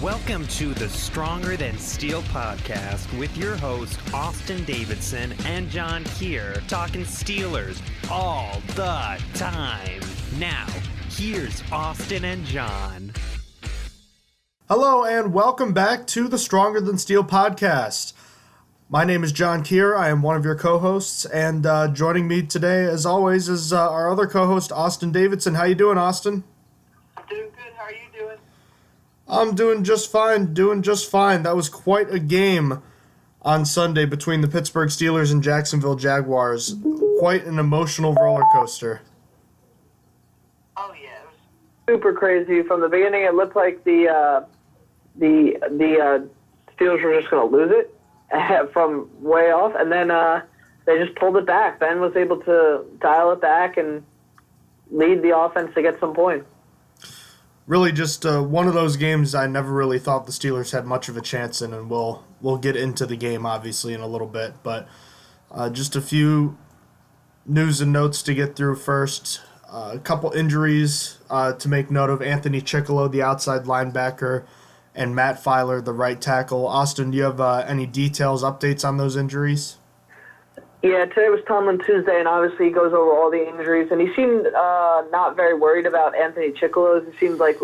Welcome to the Stronger Than Steel podcast with your host, Austin Davidson and John Keir, talking Steelers all the time. Now, here's Austin and John. Hello and welcome back to the Stronger Than Steel podcast. My name is John Keir. I am one of your co-hosts, and joining me today, as always, is our other co-host, Austin Davidson. How you doing, Austin? I'm doing good. How are you doing? I'm doing just fine. That was quite a game on Sunday between the Pittsburgh Steelers and Jacksonville Jaguars. Quite an emotional roller coaster. Oh yeah, it was super crazy. From the beginning, it looked like the Steelers were just going to lose it from way off, and then they just pulled it back. Ben was able to dial it back and lead the offense to get some points. Really just one of those games I never really thought the Steelers had much of a chance in, and we'll get into the game, obviously, in a little bit. But just a few news and notes to get through first. A couple injuries to make note of. Anthony Chickillo, the outside linebacker, and Matt Filer, the right tackle. Austin, do you have any details, updates on those injuries? Yeah, today was Tomlin Tuesday, and obviously he goes over all the injuries, and he seemed not very worried about Anthony Chickillo. It seems like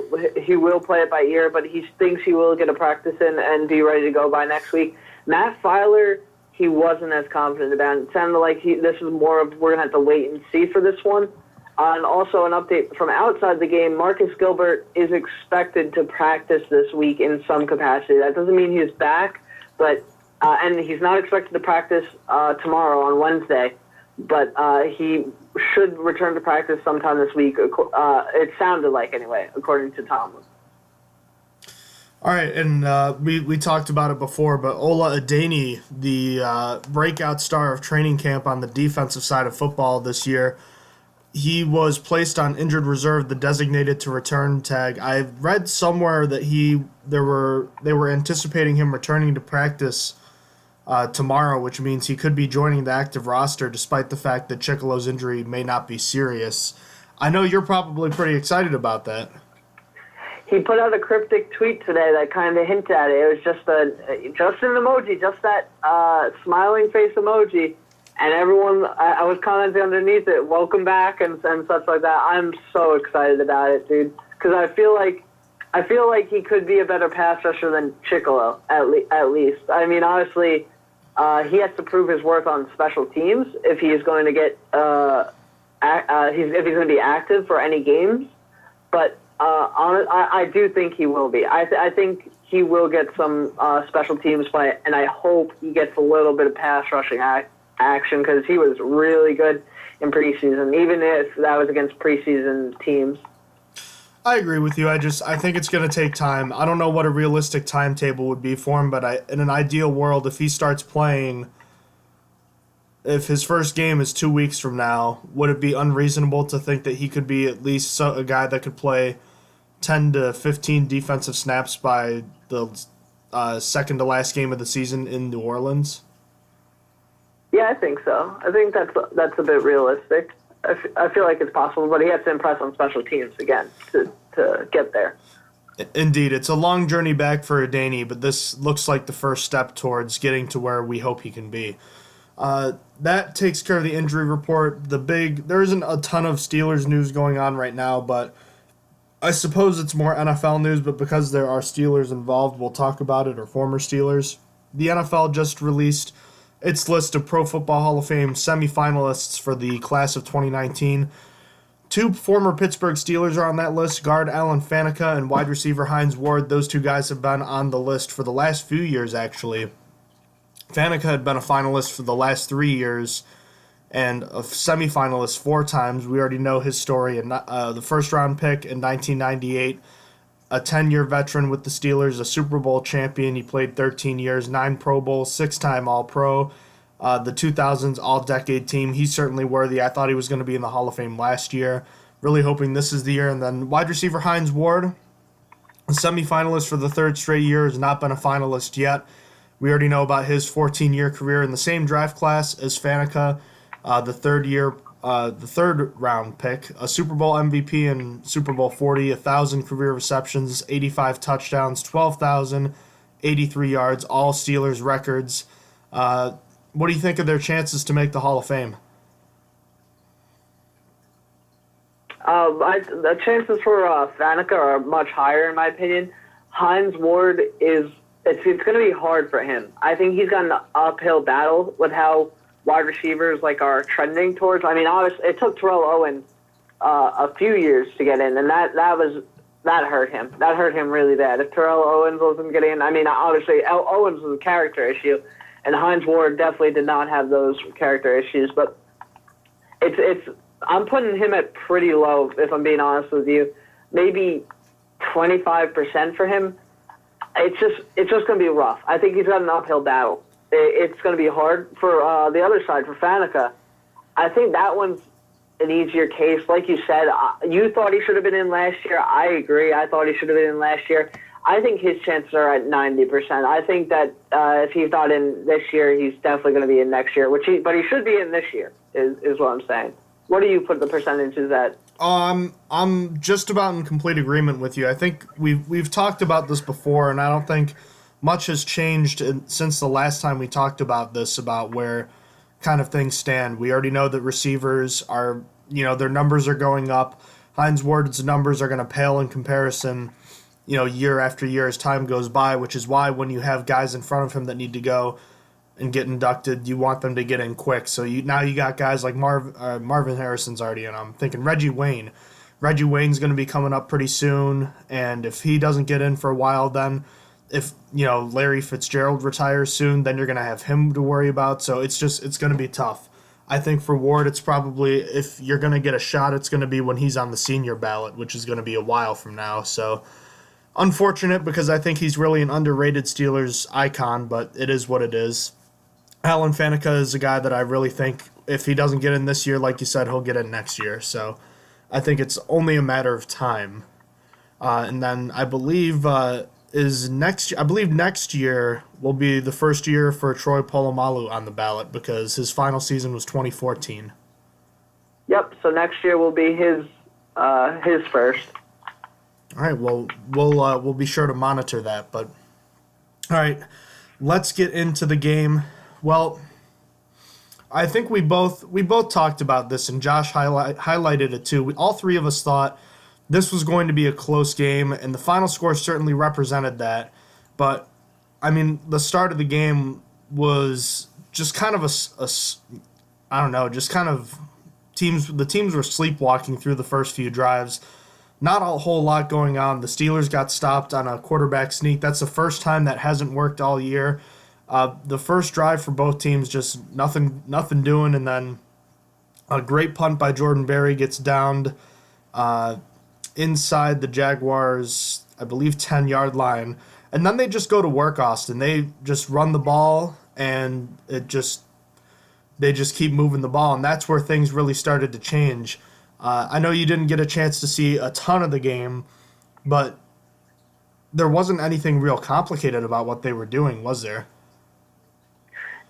he will play it by ear, but he thinks he will get a practice in and be ready to go by next week. Matt Filer, he wasn't as confident about it. It sounded like this is more of we're going to have to wait and see for this one. And also an update from outside the game, Marcus Gilbert is expected to practice this week in some capacity. That doesn't mean he's back, but and he's not expected to practice tomorrow on Wednesday, but he should return to practice sometime this week. It sounded like, anyway, according to Tomlin. All right, and we talked about it before, but Ola Adeniyi, the breakout star of training camp on the defensive side of football this year, he was placed on injured reserve, the designated to return tag. I read somewhere that they were anticipating him returning to practice tomorrow, which means he could be joining the active roster despite the fact that Chickillo's injury may not be serious. I know you're probably pretty excited about that. He put out a cryptic tweet today that kind of hinted at it. It was just an emoji, just that smiling face emoji, and everyone, I was commenting underneath it, welcome back and such like that. I'm so excited about it, dude, because I feel like he could be a better pass rusher than Chickillo, at least. I mean, honestly, he has to prove his worth on special teams if he's going to get if he's going to be active for any games. But I do think he will be. I think he will get some special teams play, and I hope he gets a little bit of pass rushing action because he was really good in preseason, even if that was against preseason teams. I agree with you. I think it's going to take time. I don't know what a realistic timetable would be for him, but in an ideal world, if he starts playing, if his first game is 2 weeks from now, would it be unreasonable to think that he could be at least a guy that could play 10 to 15 defensive snaps by the second to last game of the season in New Orleans? Yeah, I think so. I think that's a bit realistic. I feel like it's possible, but he has to impress on special teams again to get there. Indeed. It's a long journey back for Adeniyi, but this looks like the first step towards getting to where we hope he can be. That takes care of the injury report. There isn't a ton of Steelers news going on right now, but I suppose it's more NFL news, but because there are Steelers involved, we'll talk about it, or former Steelers. The NFL just released its list of Pro Football Hall of Fame semifinalists for the class of 2019. 2 former Pittsburgh Steelers are on that list, guard Alan Faneca and wide receiver Hines Ward. Those 2 guys have been on the list for the last few years, actually. Faneca had been a finalist for the last 3 years and a semifinalist 4 times. We already know his story. And the first-round pick in 1998, a 10-year veteran with the Steelers, a Super Bowl champion. He played 13 years, 9 Pro Bowls, 6-time All-Pro. The 2000s All-Decade team, he's certainly worthy. I thought he was going to be in the Hall of Fame last year. Really hoping this is the year. And then wide receiver Hines Ward, a semifinalist for the 3rd straight year, has not been a finalist yet. We already know about his 14-year career in the same draft class as Faneca, the 3rd year the third round pick, a Super Bowl MVP in Super Bowl 40, 1,000 career receptions, 85 touchdowns, 12,083 yards, all Steelers records. What do you think of their chances to make the Hall of Fame? The chances for Faneca are much higher, in my opinion. Hines Ward it's going to be hard for him. I think he's got an uphill battle with how wide receivers are trending towards. I mean, obviously, it took Terrell Owens a few years to get in, and that hurt him. That hurt him really bad. If Terrell Owens wasn't getting in, I mean, obviously, Owens was a character issue, and Hines Ward definitely did not have those character issues. But I'm putting him at pretty low, if I'm being honest with you. Maybe 25% for him. It's just going to be rough. I think he's got an uphill battle. It's going to be hard for the other side, for Faneca. I think that one's an easier case. Like you said, you thought he should have been in last year. I agree. I thought he should have been in last year. I think his chances are at 90%. I think that if he's not in this year, he's definitely going to be in next year. But he should be in this year, is what I'm saying. What do you put the percentages at? I'm just about in complete agreement with you. I think we've talked about this before, and I don't think much has changed since the last time we talked about this, about where kind of things stand. We already know that receivers are, their numbers are going up. Hines Ward's numbers are going to pale in comparison, year after year as time goes by, which is why when you have guys in front of him that need to go and get inducted, you want them to get in quick. So now you got guys like Marvin Harrison's already in. I'm thinking Reggie Wayne. Reggie Wayne's going to be coming up pretty soon, and if he doesn't get in for a while, then if Larry Fitzgerald retires soon, then you're going to have him to worry about. So it's going to be tough. I think for Ward, it's probably, if you're going to get a shot, it's going to be when he's on the senior ballot, which is going to be a while from now. So unfortunate, because I think he's really an underrated Steelers icon, but it is what it is. Alan Faneca is a guy that I really think if he doesn't get in this year, like you said, he'll get in next year. So I think it's only a matter of time. And then I believe next year will be the first year for Troy Polamalu on the ballot, because his final season was 2014. Yep. So next year will be his first. All right. Well, we'll be sure to monitor that. But all right, let's get into the game. Well, I think we both talked about this, and Josh highlighted it too. All three of us thought this was going to be a close game, and the final score certainly represented that. But, I mean, the start of the game was just kind of the teams were sleepwalking through the first few drives. Not a whole lot going on. The Steelers got stopped on a quarterback sneak. That's the first time that hasn't worked all year. The first drive for both teams, just nothing doing, and then a great punt by Jordan Berry gets downed inside the Jaguars, I believe, 10-yard line. And then they just go to work, Austin. They just run the ball, and they just keep moving the ball, and that's where things really started to change. I know you didn't get a chance to see a ton of the game, but there wasn't anything real complicated about what they were doing, was there?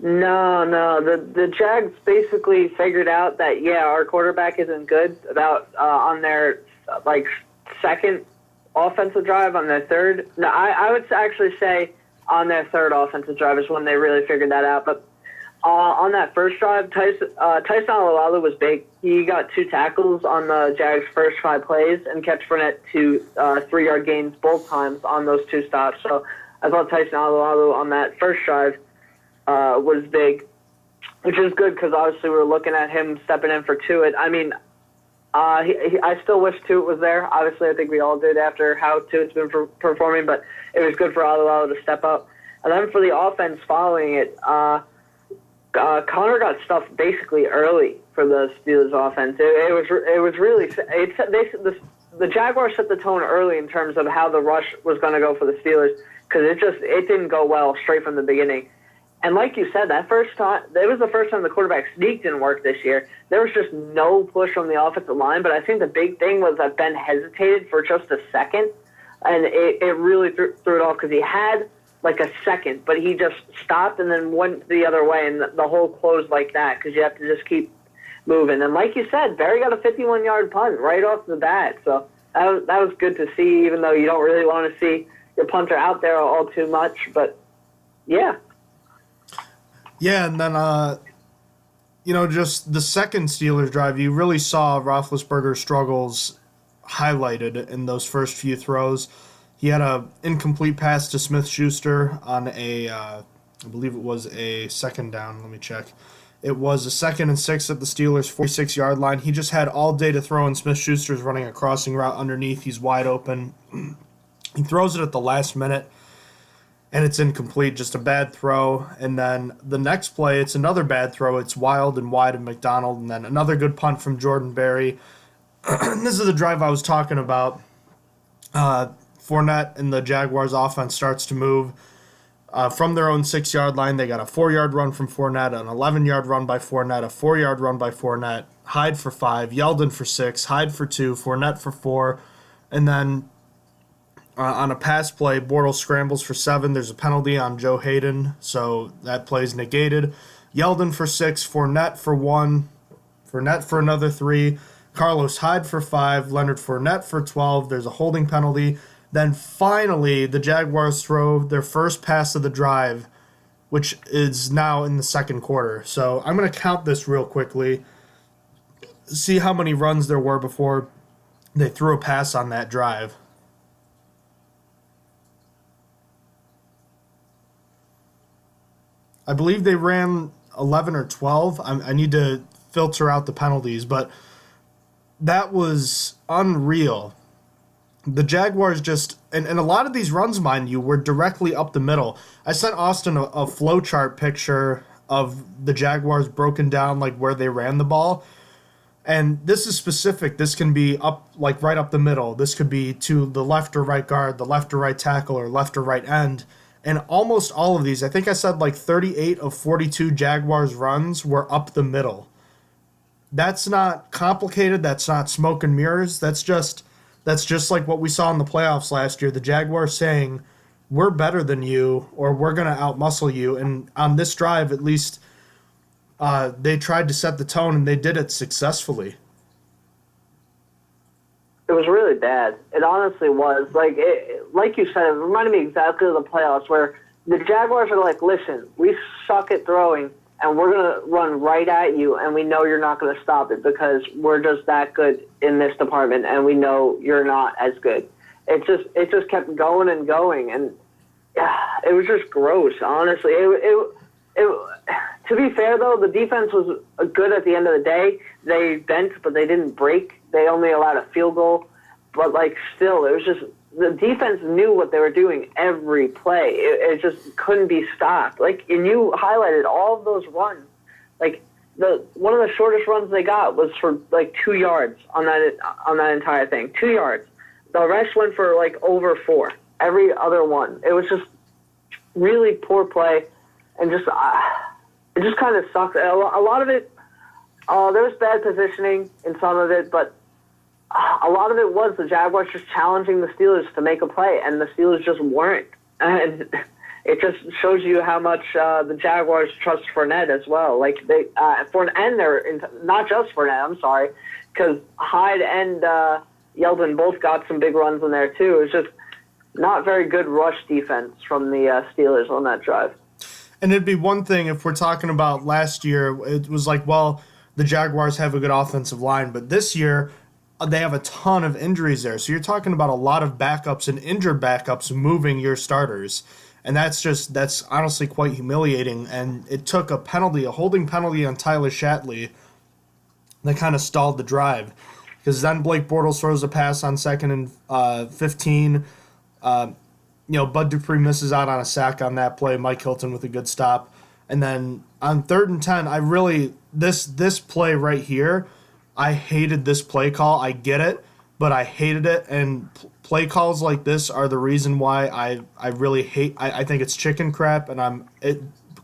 No. The Jags basically figured out that, our quarterback isn't good, about on their second offensive drive, on their third. No, I would actually say on their third offensive drive is when they really figured that out. But on that first drive, Tyson Alualu was big. He got 2 tackles on the Jags' first 5 plays and kept Fournette to 3-yard gains both times on those 2 stops. So I thought Tyson Alualu on that first drive was big, which is good because obviously we were looking at him stepping in for Tuitt. I mean, I still wish Tuitt was there. Obviously, I think we all did after how Tuitt's been performing, but it was good for Alualu to step up. And then for the offense following it, Connor got stuffed basically early for the Steelers offense. It was really the Jaguars set the tone early in terms of how the rush was going to go for the Steelers, because it didn't go well straight from the beginning. And like you said, it was the first time the quarterback sneak didn't work this year. There was just no push from the offensive line, but I think the big thing was that Ben hesitated for just a second, and it really threw it off because he had a second, but he just stopped and then went the other way, and the hole closed like that because you have to just keep moving. And like you said, Barry got a 51-yard punt right off the bat. So that was good to see, even though you don't really want to see your punter out there all too much. But, yeah. Yeah, and then, just the second Steelers drive, you really saw Roethlisberger's struggles highlighted in those first few throws. He had a incomplete pass to Smith-Schuster on I believe it was a second down. Let me check. It was a 2nd and 6 at the Steelers' 46-yard line. He just had all day to throw, and Smith-Schuster's running a crossing route underneath. He's wide open. He throws it at the last minute, and it's incomplete, just a bad throw. And then the next play, it's another bad throw. It's wild and wide of McDonald, and then another good punt from Jordan Berry. This is the drive I was talking about. Fournette and the Jaguars offense starts to move from their own 6-yard line. They got a 4-yard run from Fournette, an 11-yard run by Fournette, a 4-yard run by Fournette, Hyde for 5, Yeldon for 6, Hyde for 2, Fournette for 4, and then on a pass play, Bortles scrambles for 7. There's a penalty on Joe Hayden, so that play's negated. Yeldon for 6, Fournette for 1, Fournette for another 3, Carlos Hyde for 5, Leonard Fournette for 12. There's a holding penalty. Then finally, the Jaguars throw their first pass of the drive, which is now in the second quarter. So I'm going to count this real quickly, see how many runs there were before they threw a pass on that drive. I believe they ran 11 or 12. I need to filter out the penalties, but that was unreal. The Jaguars just, and a lot of these runs, mind you, were directly up the middle. I sent Austin a flowchart picture of the Jaguars broken down, like where they ran the ball. And this is specific. This can be up, like right up the middle. This could be to the left or right guard, the left or right tackle, or left or right end. And almost all of these, I think I said like 38 of 42 Jaguars runs were up the middle. That's not complicated. That's not smoke and mirrors. That's just like what we saw in the playoffs last year. The Jaguars saying, we're better than you, or we're going to outmuscle you. And on this drive, at least, they tried to set the tone, and they did it successfully. It was really bad. It honestly was. Like you said, it reminded me exactly of the playoffs where the Jaguars are like, listen, we suck at throwing, and we're going to run right at you, and we know you're not going to stop it because we're just that good in this department, and we know you're not as good. It just kept going and going, and it was just gross, honestly. To be fair, though, the defense was good at the end of the day. They bent, but they didn't break. They only allowed a field goal. But, still, it was just the defense knew what they were doing every play. It just couldn't be stopped. And you highlighted all of those runs. One of the shortest runs they got was for, 2 yards on that entire thing. 2 yards. The rest went for, over 4. Every other one. It was just really poor play. And just it just kind of sucked. A lot of it, there was bad positioning in some of it, but a lot of it was the Jaguars just challenging the Steelers to make a play, and the Steelers just weren't. And it just shows you how much the Jaguars trust Fournette as well. Not just Fournette, I'm sorry, because Hyde and Yeldon both got some big runs in there too. It was just not very good rush defense from the Steelers on that drive. And it'd be one thing if we're talking about last year, it was the Jaguars have a good offensive line, but this year they have a ton of injuries there. So you're talking about a lot of backups and injured backups moving your starters. And that's honestly quite humiliating. And it took a holding penalty on Tyler Shatley that kind of stalled the drive. Because then Blake Bortles throws a pass on 2nd and 15. Bud Dupree misses out on a sack on that play. Mike Hilton with a good stop. And then on 3rd and 10, this play right here, I hated this play call. I get it, but I hated it. And play calls like this are the reason why I really hate. I think it's chicken crap. And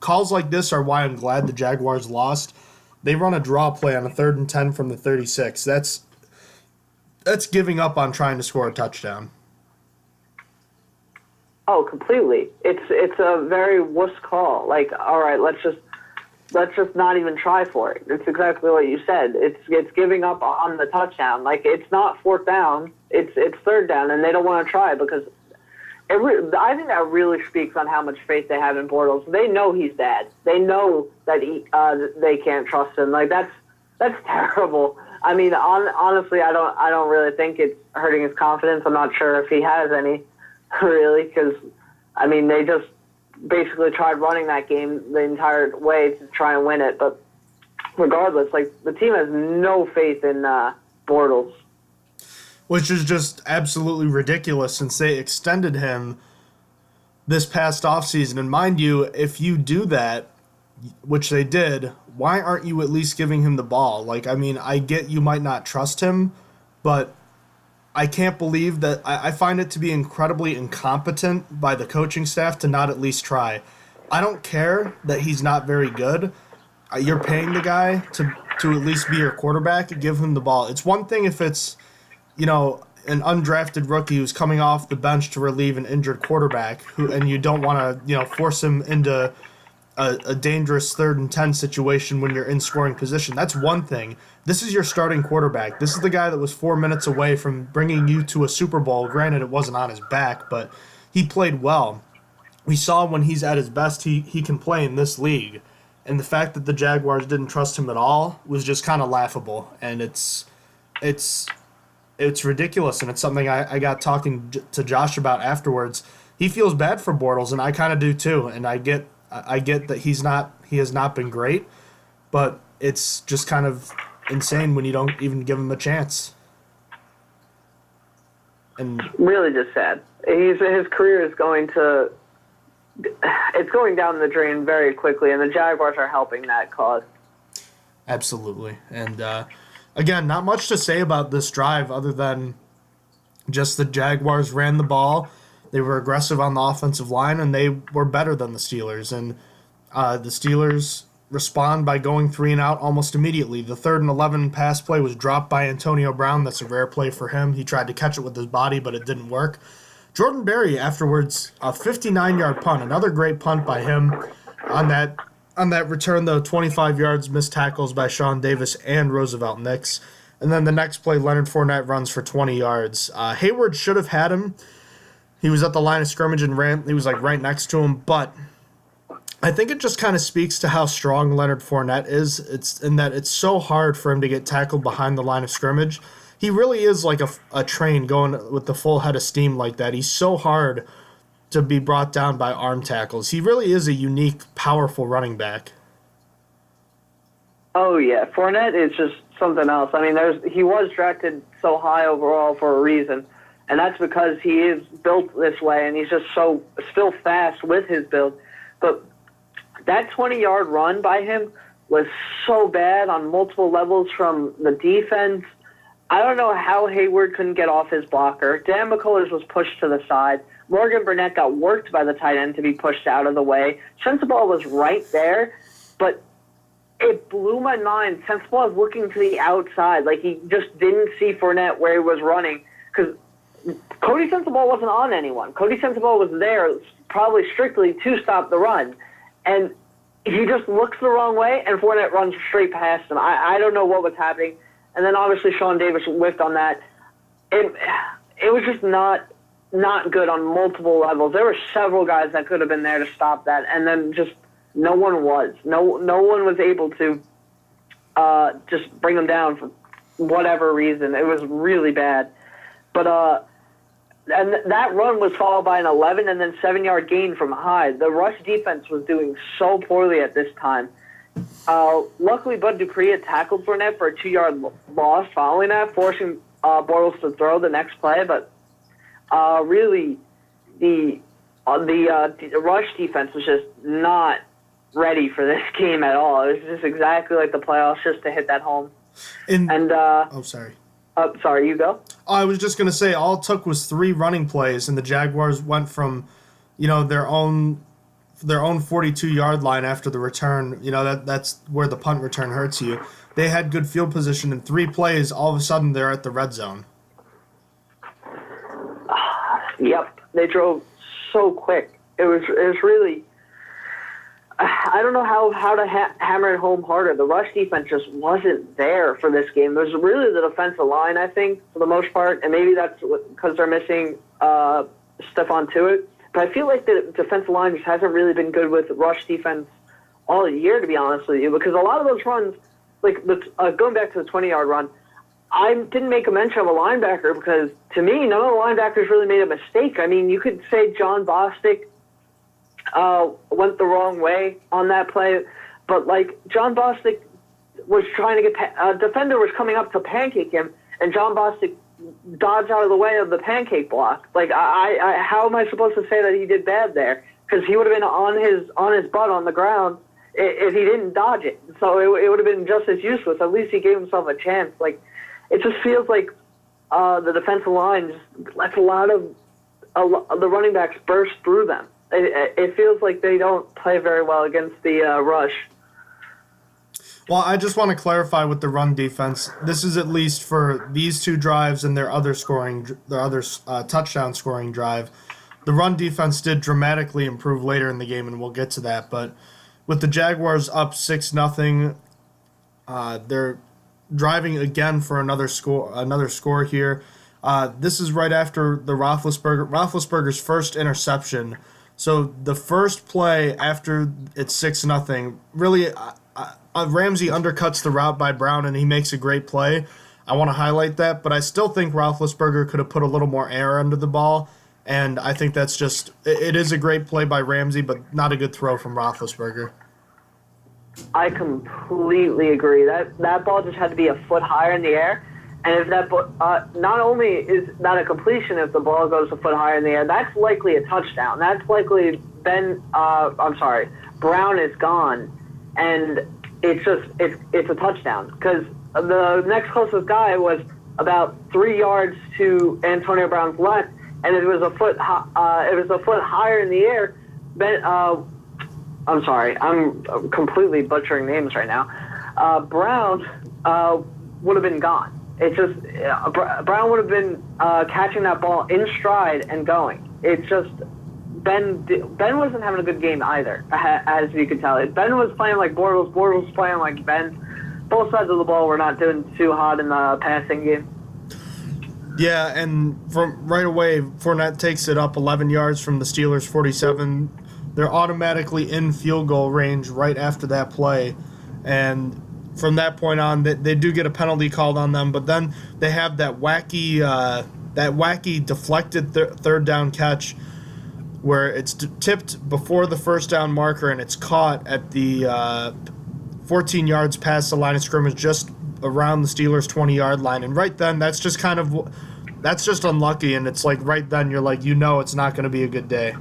calls like this are why I'm glad the Jaguars lost. They run a draw play on a 3rd and 10 from the 36. That's giving up on trying to score a touchdown. Oh, completely. It's a very wuss call. All right, let's just let's just not even try for it. It's exactly what you said. It's giving up on the touchdown. Like, it's not fourth down. It's third down, and they don't want to try because I think that really speaks on how much faith they have in Bortles. They know he's bad. They know that they can't trust him. Like, that's terrible. I mean, honestly, I don't really think it's hurting his confidence. I'm not sure if he has any, really, because, I mean, they just basically tried running that game the entire way to try and win it. But regardless, like, the team has no faith in Bortles. Which is just absolutely ridiculous since they extended him this past offseason. And mind you, if you do that, which they did, why aren't you at least giving him the ball? Like, I mean, I get you might not trust him, but I can't believe that. I find it to be incredibly incompetent by the coaching staff to not at least try. I don't care that he's not very good. You're paying the guy to at least be your quarterback. Give him the ball. It's one thing if it's, you know, an undrafted rookie who's coming off the bench to relieve an injured quarterback, and you don't want to, you know, force him into a dangerous 3rd and 10 situation when you're in scoring position. That's one thing. This is your starting quarterback. This is the guy that was 4 minutes away from bringing you to a Super Bowl. Granted, it wasn't on his back, but he played well. We saw when he's at his best, he can play in this league. And the fact that the Jaguars didn't trust him at all was just kind of laughable. And it's ridiculous, and it's something I got talking to Josh about afterwards. He feels bad for Bortles, and I kind of do too. And I get that he has not been great, but it's just kind of insane when you don't even give him a chance. And really just sad. His career is going down the drain very quickly, and the Jaguars are helping that cause. Absolutely. And again, not much to say about this drive other than just the Jaguars ran the ball. They were aggressive on the offensive line, and they were better than the Steelers. And the Steelers respond by going 3 and out almost immediately. The 3rd and 11 pass play was dropped by Antonio Brown. That's a rare play for him. He tried to catch it with his body, but it didn't work. Jordan Berry, afterwards, a 59-yard punt. Another great punt by him on that return, though. 25 yards, missed tackles by Sean Davis and Roosevelt Nix. And then the next play, Leonard Fournette runs for 20 yards. Hayward should have had him. He was at the line of scrimmage and ran. He was like right next to him, but I think it just kind of speaks to how strong Leonard Fournette is. It's in that it's so hard for him to get tackled behind the line of scrimmage. He really is like a train going with the full head of steam like that. He's so hard to be brought down by arm tackles. He really is a unique, powerful running back. Oh yeah, Fournette is just something else. I mean, he was drafted so high overall for a reason. And that's because he is built this way, and he's just still fast with his build. But that 20-yard run by him was so bad on multiple levels from the defense. I don't know how Hayward couldn't get off his blocker. Dan McCullers was pushed to the side. Morgan Burnett got worked by the tight end to be pushed out of the way. Sensabaugh was right there, but it blew my mind. Sensabaugh was looking to the outside. Like, he just didn't see Fournette where he was running because Cody Sensabaugh wasn't on anyone. Cody Sensabaugh was there probably strictly to stop the run. And he just looks the wrong way, and Fournette runs straight past him. I don't know what was happening. And then obviously Sean Davis whiffed on that. It was just not good on multiple levels. There were several guys that could have been there to stop that, and then just no one was. No one was able to just bring them down for whatever reason. It was really bad. But and that run was followed by an 11 and then 7-yard gain from Hyde. The rush defense was doing so poorly at this time. Luckily, Bud Dupree had tackled Fournette for a 2-yard loss following that, forcing Bortles to throw the next play. But really, the rush defense was just not ready for this game at all. It was just exactly like the playoffs, just to hit that home. Sorry. Sorry, you go. I was just going to say, all it took was 3 running plays, and the Jaguars went from, their own 42-yard line after the return. That's where the punt return hurts you. They had good field position in 3 plays. All of a sudden, they're at the red zone. Yep, they drove so quick. It was really. I don't know how to hammer it home harder. The rush defense just wasn't there for this game. There's really the defensive line, I think, for the most part, and maybe that's because they're missing Stephon Tuitt. But I feel like the defensive line just hasn't really been good with rush defense all year, to be honest with you, because a lot of those runs, like going back to the 20-yard run, I didn't make a mention of a linebacker because, to me, none of the linebackers really made a mistake. I mean, you could say John Bostic went the wrong way on that play, but, like, John Bostic was trying to get a defender was coming up to pancake him, and John Bostic dodged out of the way of the pancake block. Like, I how am I supposed to say that he did bad there? Because he would have been on his butt on the ground if he didn't dodge it. So it would have been just as useless. At least he gave himself a chance. Like, it just feels like the defensive line just lets a lot of the running backs burst through them. It feels like they don't play very well against the rush. Well, I just want to clarify with the run defense. This is at least for these two drives and their other touchdown scoring drive. The run defense did dramatically improve later in the game, and we'll get to that. But with the Jaguars up 6-0, they're driving again for another score here. This is right after the Roethlisberger's first interception. So the first play after it's 6-0, really, Ramsey undercuts the route by Brown and he makes a great play. I want to highlight that, but I still think Roethlisberger could have put a little more air under the ball, and I think that's just it is a great play by Ramsey, but not a good throw from Roethlisberger. I completely agree. That ball just had to be a foot higher in the air. And if that not only is that a completion, if the ball goes a foot higher in the air, that's likely a touchdown. That's likely Brown is gone, and it's a touchdown because the next closest guy was about 3 yards to Antonio Brown's left, and it was a foot higher in the air. I'm sorry, I'm completely butchering names right now. Brown would have been gone. It's just Brown would have been catching that ball in stride and going. It's just Ben wasn't having a good game either, as you could tell. Ben was playing like Bortles. Bortles was playing like Ben. Both sides of the ball were not doing too hot in the passing game. Yeah, and from right away, Fournette takes it up 11 yards from the Steelers' 47. They're automatically in field goal range right after that play, and from that point on, they do get a penalty called on them, but then they have that wacky deflected third down catch where it's tipped before the first down marker and it's caught at the 14 yards past the line of scrimmage, just around the Steelers' 20-yard line. And right then, that's just unlucky, and it's like right then you're like, it's not going to be a good day.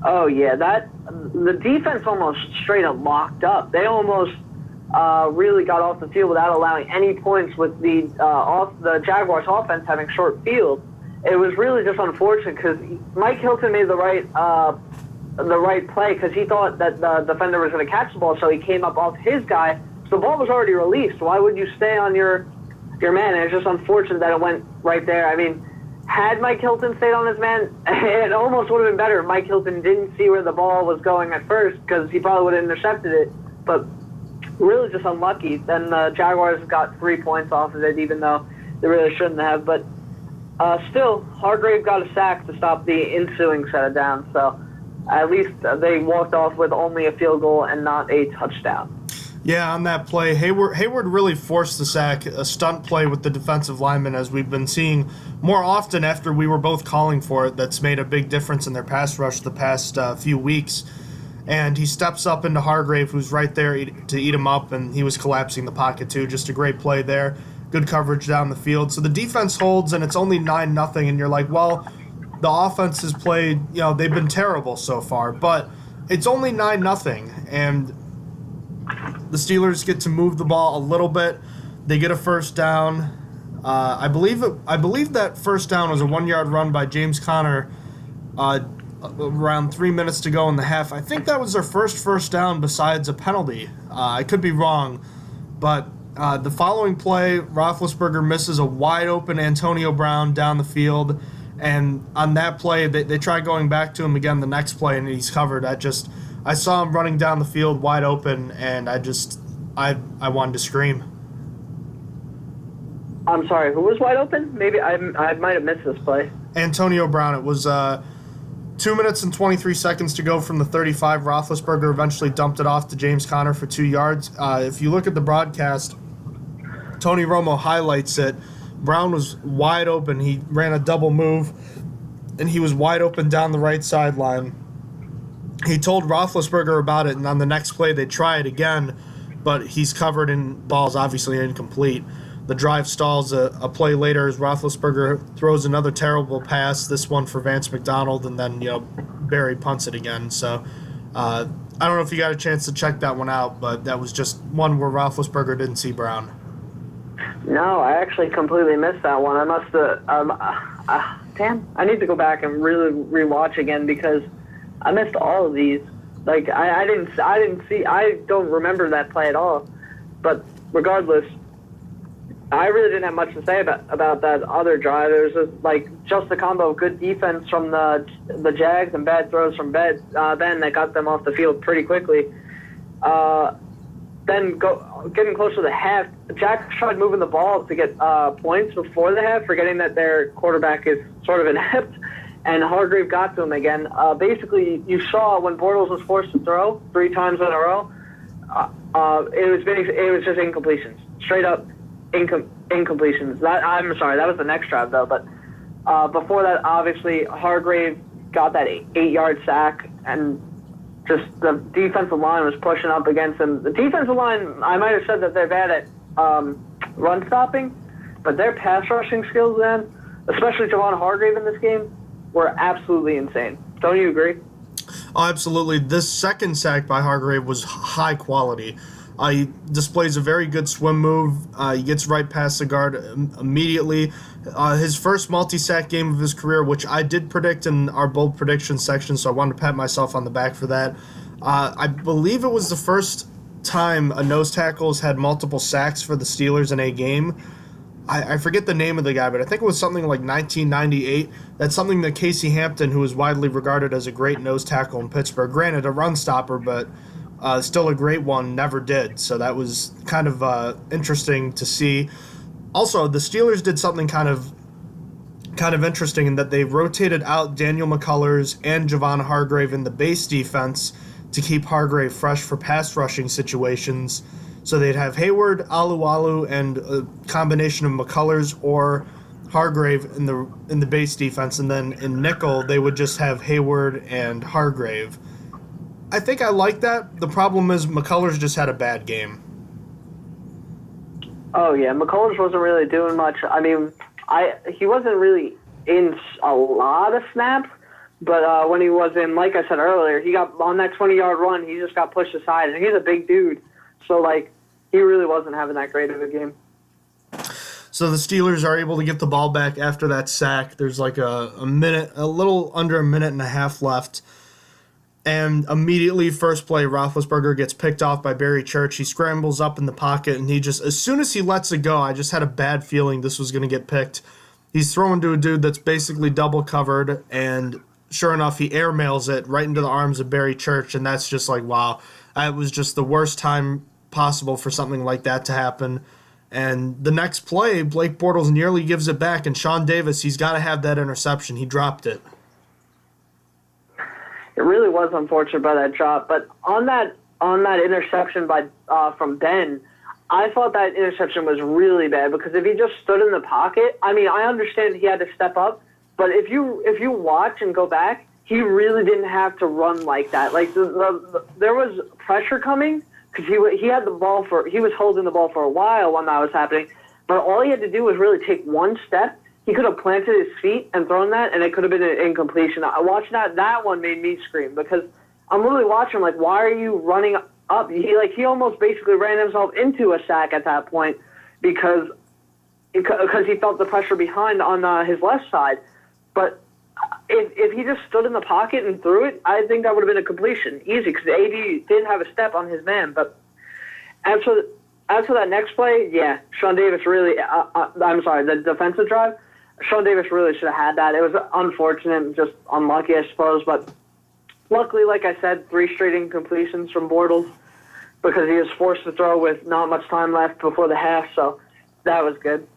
Oh yeah, the defense almost straight up locked up. They almost really got off the field without allowing any points with the Jaguars offense having short field. It was really just unfortunate because Mike Hilton made the right play because he thought that the defender was going to catch the ball, so he came up off his guy. So the ball was already released. Why would you stay on your man? And it's just unfortunate that it went right there. I mean, had Mike Hilton stayed on his man, it almost would have been better if Mike Hilton didn't see where the ball was going at first because he probably would have intercepted it. But really just unlucky. Then the Jaguars got 3 points off of it, even though they really shouldn't have. But still, Hargrave got a sack to stop the ensuing set of downs. So at least they walked off with only a field goal and not a touchdown. Yeah, on that play, Hayward really forced the sack, a stunt play with the defensive lineman, as we've been seeing more often after we were both calling for it. That's made a big difference in their pass rush the past few weeks. And he steps up into Hargrave, who's right there to eat him up, and he was collapsing the pocket too. Just a great play there. Good coverage down the field. So the defense holds, and it's only 9-0, and you're like, well, the offense has played, they've been terrible so far, but it's only 9-0, and the Steelers get to move the ball a little bit. They get a first down. I believe that first down was a 1-yard run by James Conner around 3 minutes to go in the half. I think that was their first down besides a penalty. I could be wrong, but the following play, Roethlisberger misses a wide-open Antonio Brown down the field, and on that play, they try going back to him again the next play, and he's covered. I saw him running down the field wide open, and I wanted to scream. I'm sorry, who was wide open? Maybe I might have missed this play. Antonio Brown. It was 2 minutes and 23 seconds to go from the 35. Roethlisberger eventually dumped it off to James Conner for 2 yards. If you look at the broadcast, Tony Romo highlights it. Brown was wide open. He ran a double move, and he was wide open down the right sideline. He told Roethlisberger about it, and on the next play they try it again, but he's covered in balls, obviously incomplete. The drive stalls a play later as Roethlisberger throws another terrible pass, this one for Vance McDonald, and then Barry punts it again. So I don't know if you got a chance to check that one out, but that was just one where Roethlisberger didn't see Brown. No, I actually completely missed that one. I must have. Damn, I need to go back and really rewatch again because I missed all of these. Like I didn't see. I don't remember that play at all. But regardless, I really didn't have much to say about that other drive. It was just a combo of good defense from the Jags and bad throws from Ben that got them off the field pretty quickly. Then getting close to the half, Jack tried moving the ball to get points before the half, forgetting that their quarterback is sort of inept, and Hargrave got to him again. Basically, you saw when Bortles was forced to throw 3 times in a row, it was just incompletions, straight up incompletions. I'm sorry, that was the next drive though. But before that, obviously Hargrave got that 8-yard sack, and just the defensive line was pushing up against him. The defensive line, I might have said that they're bad at run stopping, but their pass rushing skills then, especially Javon Hargrave in this game, were absolutely insane. Don't you agree? Oh, absolutely. This second sack by Hargrave was high quality. He displays a very good swim move. He gets right past the guard immediately. His first multi-sack game of his career, which I did predict in our bold prediction section, so I wanted to pat myself on the back for that. I believe it was the first time a nose tackle has had multiple sacks for the Steelers in a game. I forget the name of the guy, but I think it was something like 1998. That's something that Casey Hampton, who is widely regarded as a great nose tackle in Pittsburgh, granted a run stopper, but still a great one, never did. So that was kind of interesting to see. Also, the Steelers did something kind of interesting in that they rotated out Daniel McCullers and Javon Hargrave in the base defense to keep Hargrave fresh for pass rushing situations. So they'd have Hayward, Alualu, and a combination of McCullers or Hargrave in the base defense, and then in nickel they would just have Hayward and Hargrave. I think I like that. The problem is McCullers just had a bad game. Oh yeah, McCullers wasn't really doing much. I mean, he wasn't really in a lot of snaps, but when he was in, like I said earlier, he got on that 20-yard run. He just got pushed aside, and he's a big dude, so he really wasn't having that great of a game. So the Steelers are able to get the ball back after that sack. There's a little under a minute and a half left. And immediately, first play, Roethlisberger gets picked off by Barry Church. He scrambles up in the pocket, and as soon as he lets it go, I just had a bad feeling this was going to get picked. He's throwing to a dude that's basically double covered, and sure enough, he airmails it right into the arms of Barry Church, and that's just wow. It was just the worst time possible for something like that to happen. And the next play, Blake Bortles nearly gives it back, and Sean Davis, he's got to have that interception. He dropped it. It really was unfortunate by that drop, but on that interception from Ben, I thought that interception was really bad because if he just stood in the pocket, I mean, I understand he had to step up, but if you watch and go back, he really didn't have to run like that. There was pressure coming because he had the ball he was holding the ball for a while when that was happening, but all he had to do was really take one step. He could have planted his feet and thrown that, and it could have been an incompletion. I watched that one made me scream because I'm literally watching why are you running up? He almost basically ran himself into a sack at that point because he felt the pressure behind on his left side. But if he just stood in the pocket and threw it, I think that would have been a completion, easy, because AD didn't have a step on his man. But as for that next play, yeah, Sean Davis really I'm sorry, the defensive drive, Sean Davis really should have had that. It was unfortunate, just unlucky, I suppose. But luckily, like I said, 3 straight incompletions from Bortles because he was forced to throw with not much time left before the half, so that was good.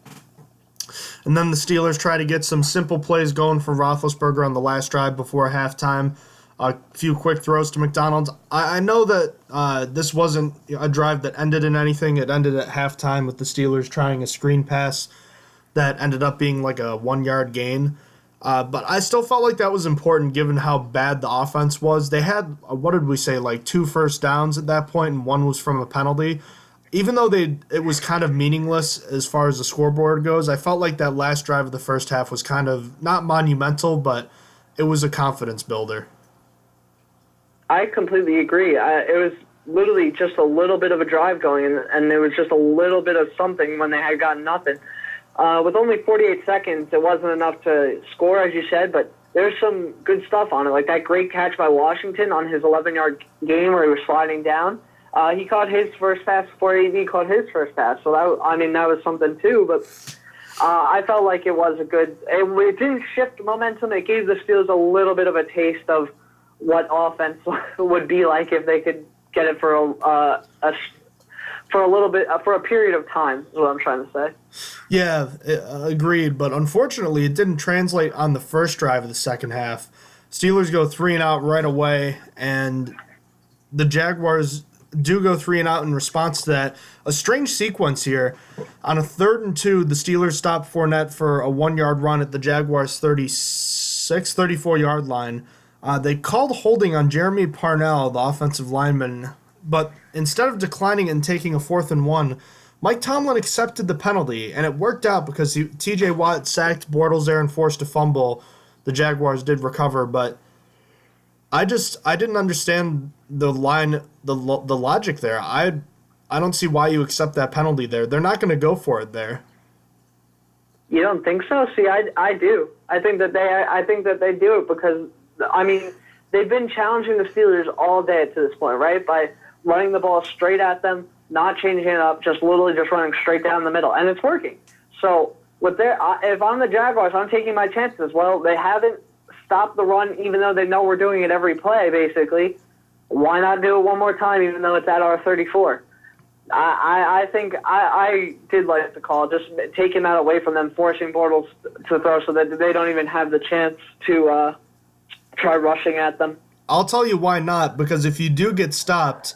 And then the Steelers try to get some simple plays going for Roethlisberger on the last drive before halftime. A few quick throws to McDonald's. I know that this wasn't a drive that ended in anything. It ended at halftime with the Steelers trying a screen pass that ended up being like a 1-yard gain. But I still felt like that was important given how bad the offense was. They had, what did we say, like 2 first downs at that point, and 1 was from a penalty. Even though it was kind of meaningless as far as the scoreboard goes, I felt like that last drive of the first half was kind of not monumental, but it was a confidence builder. I completely agree. It was literally just a little bit of a drive going, and there was just a little bit of something when they had gotten nothing. With only 48 seconds, it wasn't enough to score, as you said, but there's some good stuff on it, like that great catch by Washington on his 11-yard gain where he was sliding down. He caught his first pass before he caught his first pass, so that was something too. But I felt like it was a good. It didn't shift momentum. It gave the Steelers a little bit of a taste of what offense would be like if they could get it for a period of time. Is what I'm trying to say. Yeah, agreed. But unfortunately, it didn't translate on the first drive of the second half. Steelers go 3-and-out right away, and the Jaguars do go 3-and-out in response to that. A strange sequence here. On a 3rd and 2, the Steelers stop Fournette for a 1-yard run at the Jaguars' 34-yard line. They called holding on Jeremy Parnell, the offensive lineman, but instead of declining and taking a 4th and 1, Mike Tomlin accepted the penalty, and it worked out because T.J. Watt sacked Bortles there and forced a fumble. The Jaguars did recover, but I didn't understand the logic there. I don't see why you accept that penalty there. They're not going to go for it there. You don't think so? See, I do. I think that they do it because they've been challenging the Steelers all day to this point, right? By running the ball straight at them, not changing it up, just literally just running straight down the middle, and it's working. So if I'm the Jaguars, I'm taking my chances. Well, they haven't stopped the run, even though they know we're doing it every play, basically. Why not do it one more time, even though it's at our 34? I think I did like the call, just taking that away from them, forcing Bortles to throw so that they don't even have the chance to try rushing at them. I'll tell you why not, because if you do get stopped,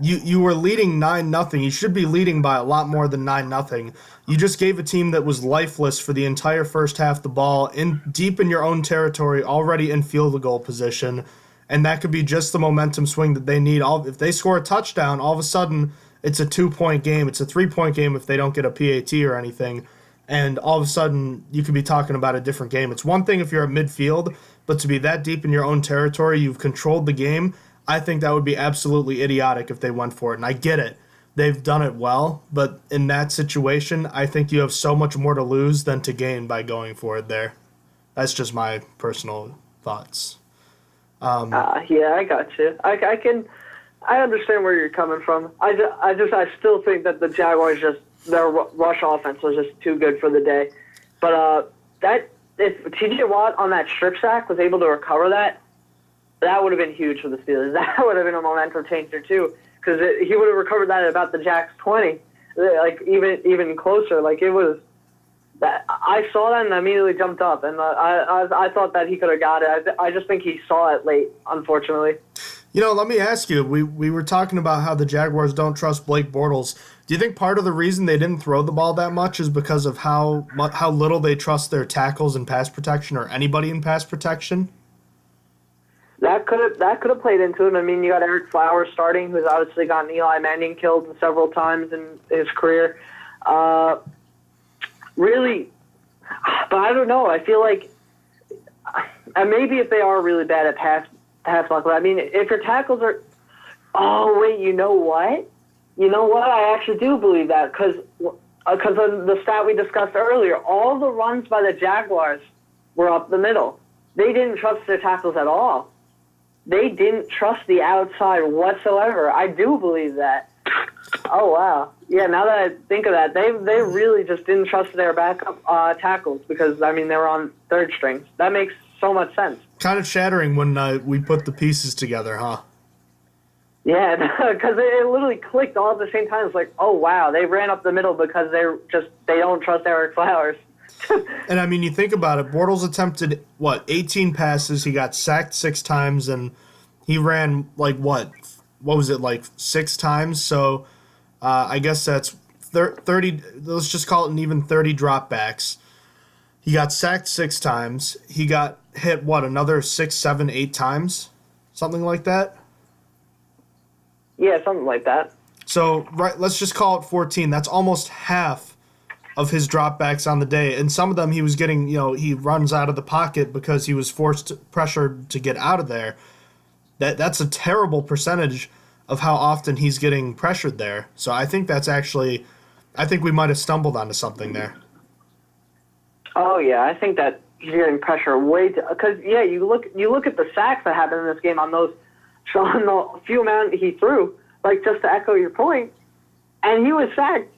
you were leading 9-0. You should be leading by a lot more than 9-0. You just gave a team that was lifeless for the entire first half the ball deep in your own territory, already in field goal position, and that could be just the momentum swing that they need. If they score a touchdown, all of a sudden it's a 2-point game. It's a 3-point game if they don't get a PAT or anything, and all of a sudden you could be talking about a different game. It's one thing if you're at midfield, but to be that deep in your own territory, you've controlled the game. I think that would be absolutely idiotic if they went for it, and I get it. They've done it well, but in that situation, I think you have so much more to lose than to gain by going for it there. That's just my personal thoughts. Yeah, I got you. I understand where you're coming from. I still think that the Jaguars their rush offense was just too good for the day. But if T.J. Watt on that strip sack was able to recover that would have been huge for the Steelers. That would have been a momentum changer too, because he would have recovered that at about the Jacks 20, like even closer. Like it was that I saw that and I immediately jumped up, and I thought that he could have got it. I just think he saw it late, unfortunately. Let me ask you. We were talking about how the Jaguars don't trust Blake Bortles. Do you think part of the reason they didn't throw the ball that much is because of how little they trust their tackles in pass protection or anybody in pass protection? That could have played into it. I mean, you got Eric Flowers starting, who's obviously gotten Eli Manning killed several times in his career. Really, but I don't know. I feel like maybe if they are really bad at pass block, I mean, if your tackles are, oh wait, you know what? I actually do believe that because of the stat we discussed earlier. All the runs by the Jaguars were up the middle. They didn't trust their tackles at all. They didn't trust the outside whatsoever. I do believe that. Oh, wow. Yeah, now that I think of that, they really just didn't trust their backup tackles because, they were on third strings. That makes so much sense. Kind of shattering when we put the pieces together, huh? Yeah, because it literally clicked all at the same time. It's like, oh, wow, they ran up the middle because they don't trust Eric Flowers. And, I mean, you think about it. Bortles attempted, 18 passes. He got sacked 6 times, and he ran, what was it, 6 times? So I guess that's 30, let's just call it an even 30 dropbacks. He got sacked 6 times. He got hit, another 6, 7, 8 times? Something like that? Yeah, something like that. So, let's just call it 14. That's almost half of his dropbacks on the day. And some of them he was getting, he runs out of the pocket because he was pressured to get out of there. That's a terrible percentage of how often he's getting pressured there. So I think I think we might have stumbled onto something there. Oh yeah, I think that he's getting pressure because you look at the sacks that happened in this game on the few amount he threw, just to echo your point, and he was sacked.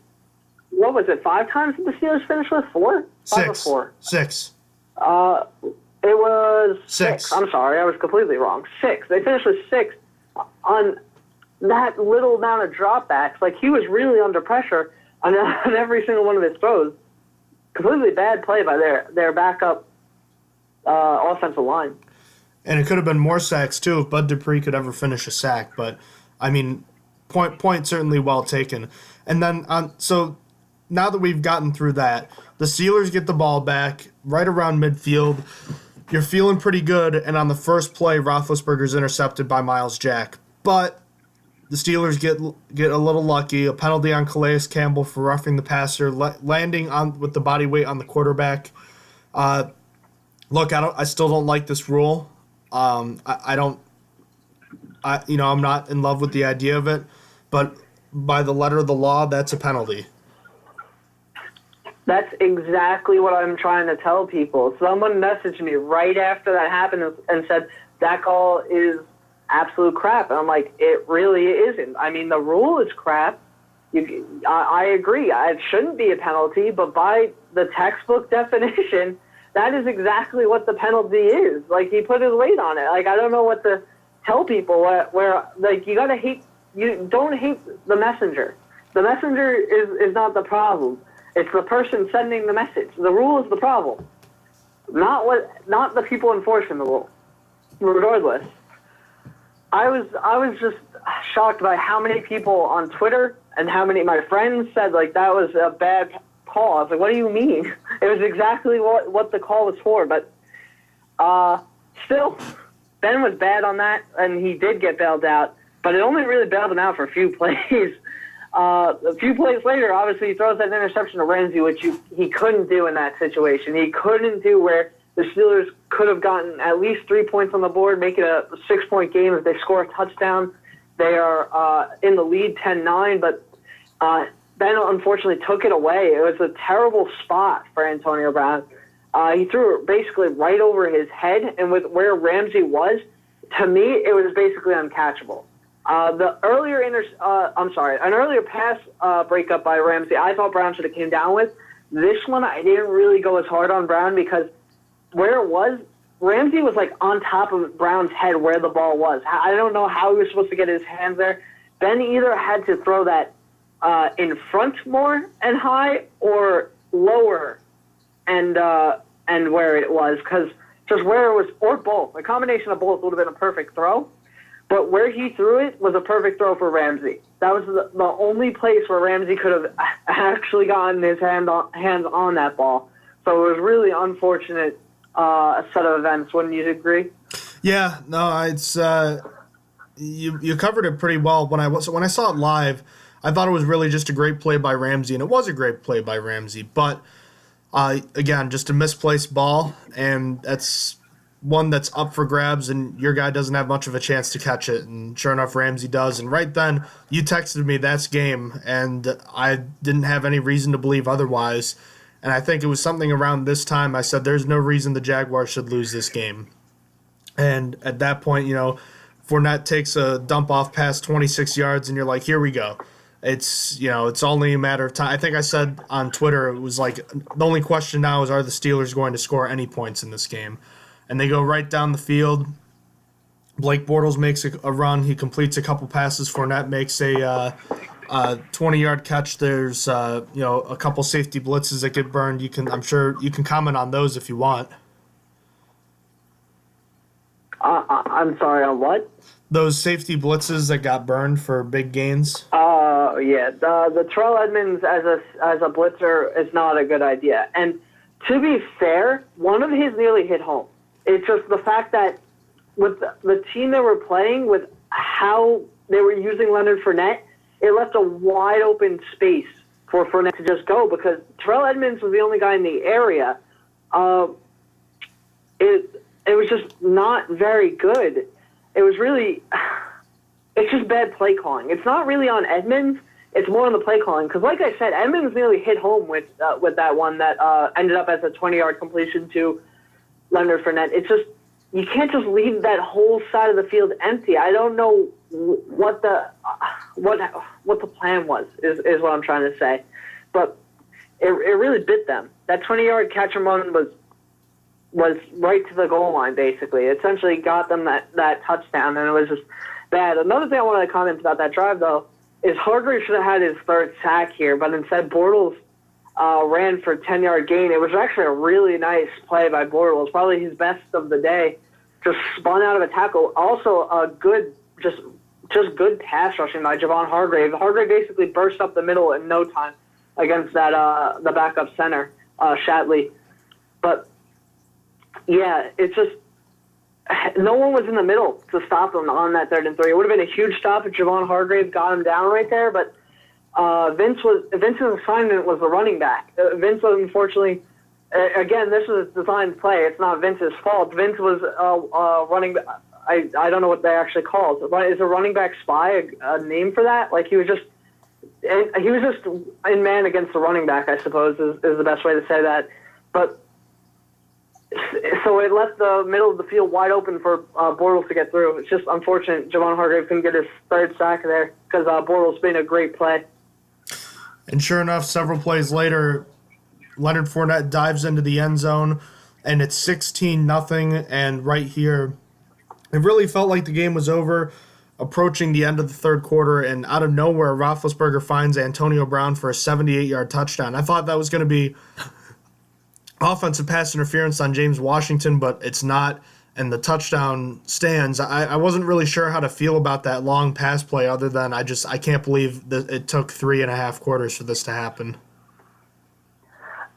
What was it? 5 times did the Steelers finish with? 4? 5 or 4? 6. It was 6. I'm sorry, I was completely wrong. 6. They finished with 6 on that little amount of dropbacks. He was really under pressure on every single one of his throws. Completely bad play by their backup offensive line. And it could have been more sacks, too, if Bud Dupree could ever finish a sack. But, I mean, point certainly well taken. And then, so now that we've gotten through that, the Steelers get the ball back right around midfield. You're feeling pretty good, and on the first play, Roethlisberger's intercepted by Myles Jack. But the Steelers get a little lucky. A penalty on Calais Campbell for roughing the passer, landing with the body weight on the quarterback. Look, I still don't like this rule. I'm not in love with the idea of it, but by the letter of the law, that's a penalty. That's exactly what I'm trying to tell people. Someone messaged me right after that happened and said, that call is absolute crap. And I'm like, it really isn't. I mean, the rule is crap. I agree. It shouldn't be a penalty, but by the textbook definition, that is exactly what the penalty is. He put his weight on it. I don't know what to tell people where you don't hate the messenger. The messenger is not the problem. It's the person sending the message. The rule is the problem, not the people enforcing the rule. Regardless, I was just shocked by how many people on Twitter and how many of my friends said that was a bad call. I was like, what do you mean? It was exactly what the call was for. But still, Ben was bad on that, and he did get bailed out. But it only really bailed him out for a few plays. A few plays later, obviously, he throws that interception to Ramsey, which he couldn't do in that situation. He couldn't do where the Steelers could have gotten at least 3 points on the board, make it a 6-point game if they score a touchdown. They are in the lead 10-9, but Ben unfortunately took it away. It was a terrible spot for Antonio Brown. He threw it basically right over his head, and with where Ramsey was, to me, it was basically uncatchable. An earlier pass breakup by Ramsey, I thought Brown should have came down with. This one, I didn't really go as hard on Brown because where it was, Ramsey was on top of Brown's head where the ball was. I don't know how he was supposed to get his hands there. Ben either had to throw that in front more and high or lower and where it was, because just where it was, or both. A combination of both would have been a perfect throw. But where he threw it was a perfect throw for Ramsey. That was the only place where Ramsey could have actually gotten his hands on that ball. So it was really unfortunate set of events. Wouldn't you agree? Yeah, no, it's you covered it pretty well. When I saw it live, I thought it was really just a great play by Ramsey, and it was a great play by Ramsey. But again, just a misplaced ball, and that's one that's up for grabs, and your guy doesn't have much of a chance to catch it. And sure enough, Ramsey does. And right then, you texted me that's game, and I didn't have any reason to believe otherwise. And I think it was something around this time I said there's no reason the Jaguars should lose this game. And at that point, Fournette takes a dump off past 26 yards, and you're like, here we go. It's only a matter of time. I think I said on Twitter, it was the only question now is, are the Steelers going to score any points in this game? and they go right down the field. Blake Bortles makes a run. He completes a couple passes. Fournette makes a 20-yard catch. There's a couple safety blitzes that get burned. I'm sure you can comment on those if you want. I'm sorry, on what? Those safety blitzes that got burned for big gains. Yeah. The Terrell Edmonds as a blitzer is not a good idea. And to be fair, one of his nearly hit home. It's just the fact that with the team they were playing, with how they were using Leonard Fournette, it left a wide open space for Fournette to just go, because Terrell Edmonds was the only guy in the area. It was just not very good. It was really, it's just bad play calling. It's not really on Edmonds. It's more on the play calling. Because like I said, Edmonds nearly hit home with that one that ended up as a 20-yard completion to Leonard Fournette. It's just, you can't just leave that whole side of the field empty. I don't know what the plan was, is what I'm trying to say. But it really bit them. That 20-yard catch and run was right to the goal line, basically. It essentially got them that touchdown, and it was just bad. Another thing I wanted to comment about that drive, though, is Hargrave should have had his third sack here, but instead Bortles ran for a 10-yard gain. It was actually a really nice play by Bortles, probably his best of the day. Just spun out of a tackle. Also a good, just good pass rushing by Javon Hargrave. Hargrave basically burst up the middle in no time against that the backup center, Shatley. But yeah, it's just no one was in the middle to stop him on that 3rd and 3. It would have been a huge stop if Javon Hargrave got him down right there, but Vince's assignment was the running back. Vince was, unfortunately, again, this was a designed play. It's not Vince's fault. Vince was running back. I don't know what they actually call it. Is a running back spy a name for that? Like, he was just in man against the running back, I suppose, is the best way to say that. But so it left the middle of the field wide open for Bortles to get through. It's just unfortunate Javon Hargrave couldn't get his third sack there, because Bortles made a great play. And sure enough, several plays later, Leonard Fournette dives into the end zone, and it's 16-0. And right here, it really felt like the game was over, approaching the end of the third quarter, and out of nowhere, Roethlisberger finds Antonio Brown for a 78-yard touchdown. I thought that was going to be offensive pass interference on James Washington, but it's not, and the touchdown stands. I wasn't really sure how to feel about that long pass play, other than I can't believe that it took 3.5 quarters for this to happen.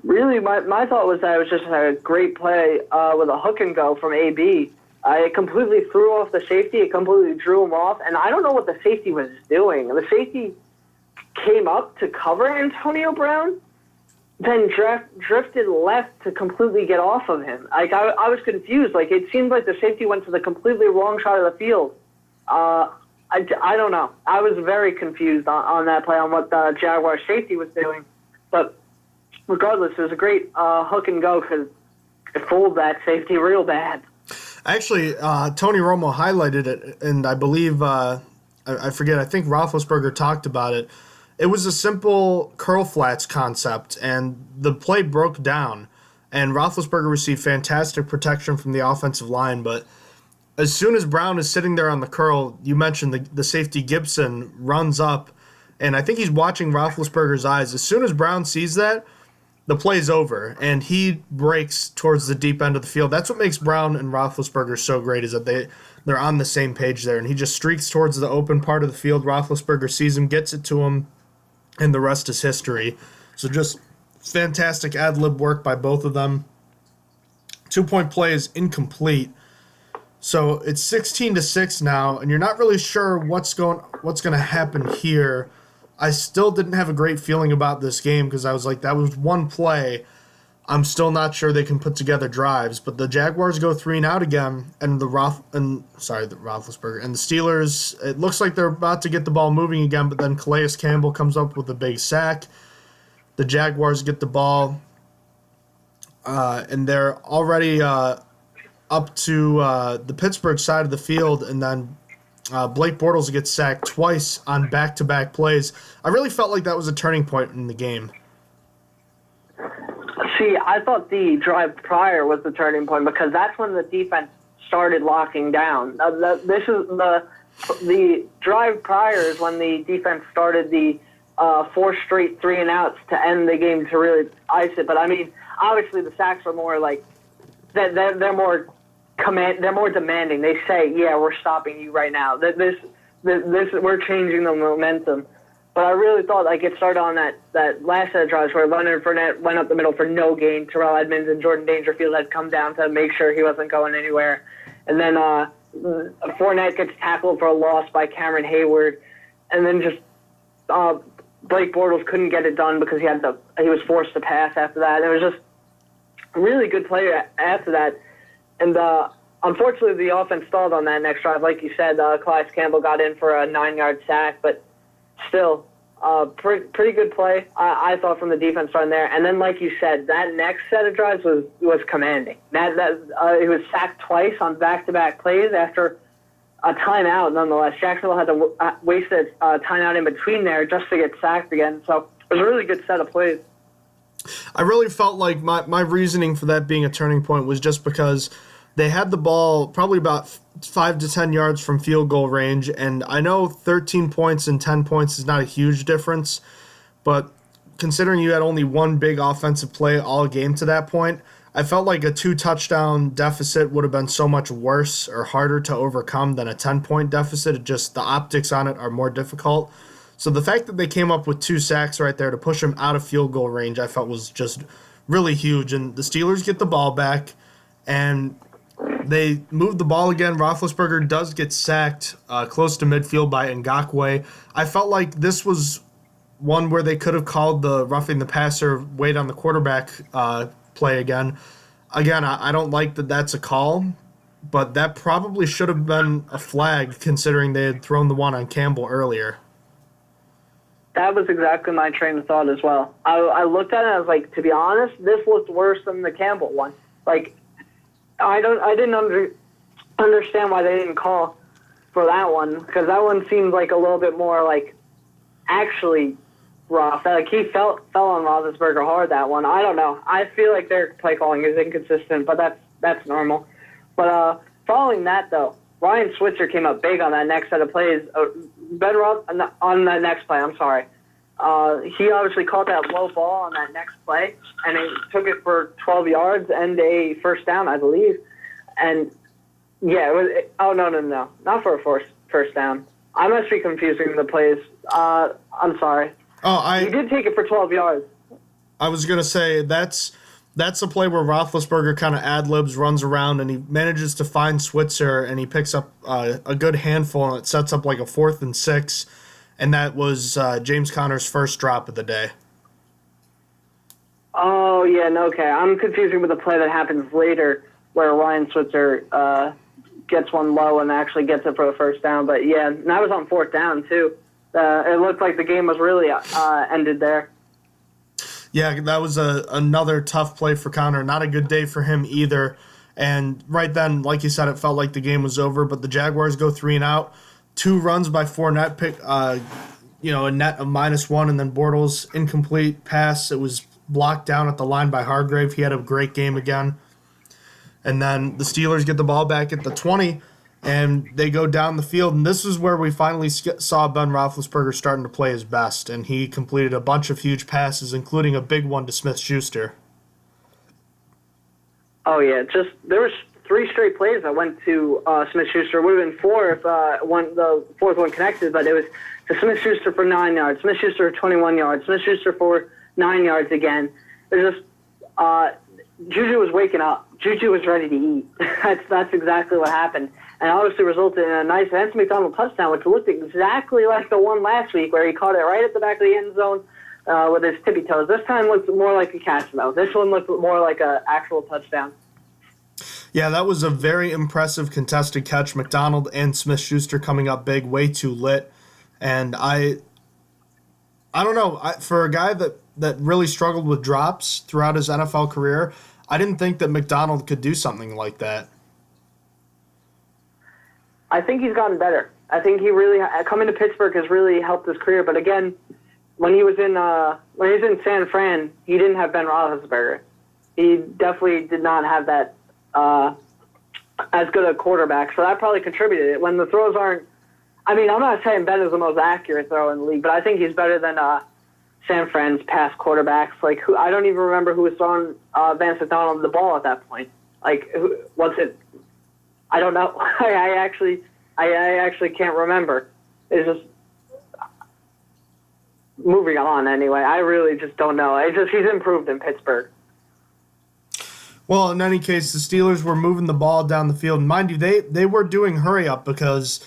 Really, my thought was that it was just a great play with a hook and go from AB. It completely threw off the safety. It completely drew him off, and I don't know what the safety was doing. The safety came up to cover Antonio Brown, then drifted left to completely get off of him. Like, I was confused. Like, it seemed like the safety went to the completely wrong side of the field. I don't know. I was very confused on that play, on what the Jaguars safety was doing. But regardless, it was a great hook and go, because it fooled that safety real bad. Actually, Tony Romo highlighted it, and I believe, I forget, I think Roethlisberger talked about it. It was a simple curl flats concept, and the play broke down, and Roethlisberger received fantastic protection from the offensive line, but as soon as Brown is sitting there on the curl, you mentioned the safety Gibson runs up, and I think he's watching Roethlisberger's eyes. As soon as Brown sees that, the play's over, and he breaks towards the deep end of the field. That's what makes Brown and Roethlisberger so great, is that they're on the same page there, and he just streaks towards the open part of the field. Roethlisberger sees him, gets it to him, and the rest is history. So just fantastic ad-lib work by both of them. 2-point play is incomplete. So it's 16-6 now, and you're not really sure what's going to happen here. I still didn't have a great feeling about this game, because I was like, that was one play. I'm still not sure they can put together drives. But the Jaguars go 3 and out again, and the Roethlisberger and the Steelers, it looks like they're about to get the ball moving again, but then Calais Campbell comes up with a big sack. The Jaguars get the ball, and they're already up to the Pittsburgh side of the field, and then Blake Bortles gets sacked twice on back-to-back plays. I really felt like that was a turning point in the game. See, I thought the drive prior was the turning point because that's when the defense started locking down. This is the drive prior is when the defense started the 4 straight 3-and-outs to end the game to really ice it. But I mean, obviously the sacks are more like they're more they're more demanding. They say, "Yeah, we're stopping you right now. This we're changing the momentum." But I really thought like it started on that last set of drives where Leonard Fournette went up the middle for no gain. Terrell Edmonds and Jordan Dangerfield had come down to make sure he wasn't going anywhere. And then Fournette gets tackled for a loss by Cameron Hayward. And then just Blake Bortles couldn't get it done because he was forced to pass after that. It was just a really good play after that. And unfortunately, the offense stalled on that next drive. Like you said, Calais Campbell got in for a 9-yard sack, but still, pretty good play, I thought, from the defense on there. And then, like you said, that next set of drives was commanding. It was sacked twice on back-to-back plays after a timeout, nonetheless. Jacksonville had to waste a timeout in between there just to get sacked again. So it was a really good set of plays. I really felt like my reasoning for that being a turning point was just because they had the ball probably about 5 to 10 yards from field goal range, and I know 13 points and 10 points is not a huge difference, but considering you had only one big offensive play all game to that point, I felt like a 2-touchdown deficit would have been so much worse or harder to overcome than a 10-point deficit. Just the optics on it are more difficult. So the fact that they came up with 2 sacks right there to push them out of field goal range, I felt was just really huge. And the Steelers get the ball back, and they move the ball again. Roethlisberger does get sacked close to midfield by Ngakoue. I felt like this was one where they could have called the roughing the passer, wait on the quarterback play again. Again, I don't like that that's a call, but that probably should have been a flag considering they had thrown the one on Campbell earlier. That was exactly my train of thought as well. I looked at it and I was like, to be honest, this looked worse than the Campbell one. Like, I didn't understand why they didn't call for that one, because that one seemed like a little bit more like actually rough. Like he fell on Roethlisberger hard, that one. I don't know. I feel like their play calling is inconsistent, but that's normal. But following that though, Ryan Switzer came up big on that next set of plays. Ben Roth on that next play. I'm sorry. He obviously caught that low ball on that next play, and he took it for 12 yards and a first down, I believe. And, yeah, no, not for a first down. I must be confusing the plays. I'm sorry. He did take it for 12 yards. I was going to say that's a play where Roethlisberger kind of ad-libs, runs around, and he manages to find Switzer, and he picks up a good handful, and it sets up like a 4th and 6. And that was James Conner's first drop of the day. Oh, yeah, no, okay. I'm confusing with the play that happens later where Ryan Switzer gets one low and actually gets it for a first down. But, yeah, and that was on 4th down, too. It looked like the game was really ended there. Yeah, that was another tough play for Conner. Not a good day for him either. And right then, like you said, it felt like the game was over. But the Jaguars go 3-and-out. 2 runs by Fournette, a net of -1, and then Bortles incomplete pass. It was blocked down at the line by Hargrave. He had a great game again. And then the Steelers get the ball back at the 20, and they go down the field. And this is where we finally saw Ben Roethlisberger starting to play his best, and he completed a bunch of huge passes, including a big one to Smith-Schuster. Oh, yeah, there was 3 straight plays that went to Smith-Schuster. It would have been 4 if the 4th one connected, but it was to Smith-Schuster for 9 yards, Smith-Schuster for 21 yards, Smith-Schuster for 9 yards again. It was just Juju was waking up. Juju was ready to eat. That's exactly what happened, and obviously resulted in a nice Vance McDonald touchdown, which looked exactly like the one last week where he caught it right at the back of the end zone with his tippy toes. This time looked more like a catch, though. This one looked more like an actual touchdown. Yeah, that was a very impressive contested catch. McDonald and Smith-Schuster coming up big, way too lit. And I don't know, for a guy that really struggled with drops throughout his NFL career, I didn't think that McDonald could do something like that. I think he's gotten better. I think he really, coming to Pittsburgh has really helped his career. But again, when he was in San Fran, he didn't have Ben Roethlisberger. he definitely did not have that as good a quarterback, so that probably contributed. When the throws aren't, I mean, I'm not saying Ben is the most accurate thrower in the league, but I think he's better than San Fran's past quarterbacks. Like, I don't even remember who was throwing Vance McDonald the ball at that point. Like, was it? I don't know. I actually can't remember. It's just moving on anyway. I really just don't know. He's improved in Pittsburgh. Well, in any case, the Steelers were moving the ball down the field. And mind you, they were doing hurry up because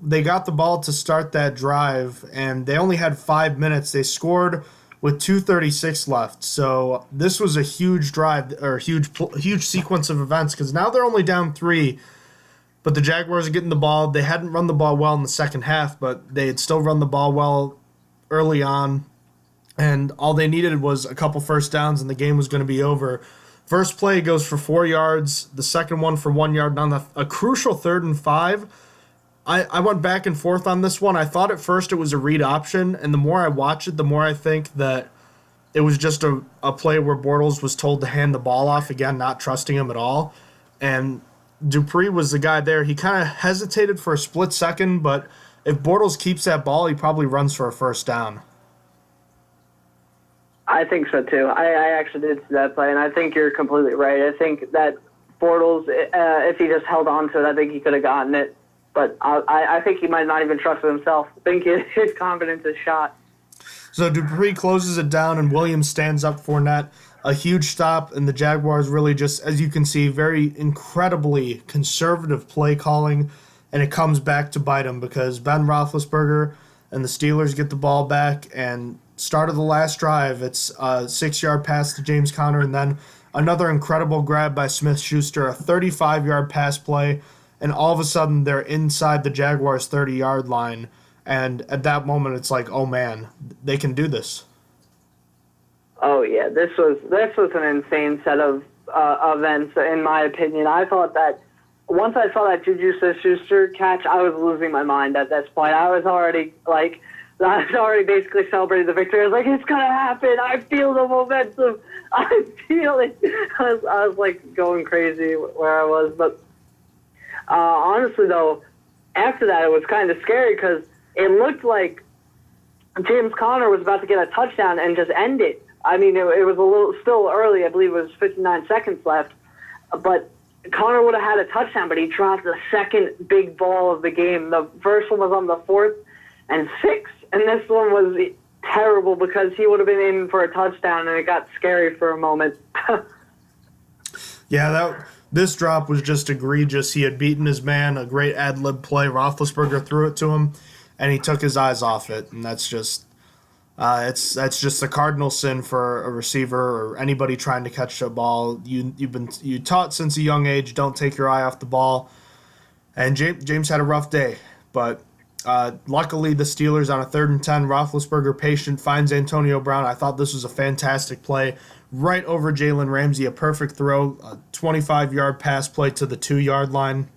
they got the ball to start that drive, and they only had 5 minutes. They scored with 2:36 left. So this was a huge drive, or huge sequence of events, because now they're only down 3, but the Jaguars are getting the ball. They hadn't run the ball well in the second half, but they had still run the ball well early on, and all they needed was a couple first downs, and the game was going to be over. First play goes for 4 yards, the second one for 1 yard. On a crucial 3rd and 5, I went back and forth on this one. I thought at first it was a read option, and the more I watch it, the more I think that it was just a play where Bortles was told to hand the ball off, again, not trusting him at all. And Dupree was the guy there. He kind of hesitated for a split second, but if Bortles keeps that ball, he probably runs for a first down. I think so, too. I actually did see that play, and I think you're completely right. I think that Bortles, if he just held on to it, I think he could have gotten it. But I think he might not even trust it himself. I think his confidence is shot. So Dupree closes it down, and Williams stands up for Fournette. A huge stop, and the Jaguars really just, as you can see, very incredibly conservative play calling, and it comes back to bite them because Ben Roethlisberger and the Steelers get the ball back, and start of the last drive, it's a 6-yard pass to James Conner, and then another incredible grab by Smith-Schuster, a 35-yard pass play, and all of a sudden they're inside the Jaguars' 30-yard line, and at that moment it's like, oh man, they can do this. Oh yeah, this was an insane set of events in my opinion. I thought that once I saw that Juju Smith-Schuster catch, I was losing my mind at this point. I was already basically celebrating the victory. I was like, it's gonna happen. I feel the momentum. I feel it. I was like going crazy where I was. But honestly, though, after that, it was kind of scary because it looked like James Conner was about to get a touchdown and just end it. I mean, it was a little still early. I believe it was 59 seconds left, but Conner would have had a touchdown, but he dropped the second big ball of the game. The first one was on the 4th and 6th, and this one was terrible because he would have been in for a touchdown, and it got scary for a moment. Yeah, this drop was just egregious. He had beaten his man, a great ad-lib play. Roethlisberger threw it to him, and he took his eyes off it, and that's just that's just a cardinal sin for a receiver or anybody trying to catch a ball. You taught since a young age, don't take your eye off the ball, and James had a rough day, but luckily the Steelers on a 3rd and 10, Roethlisberger patient finds Antonio Brown. I thought this was a fantastic play right over Jalen Ramsey, a perfect throw, a 25-yard pass play to the 2-yard line.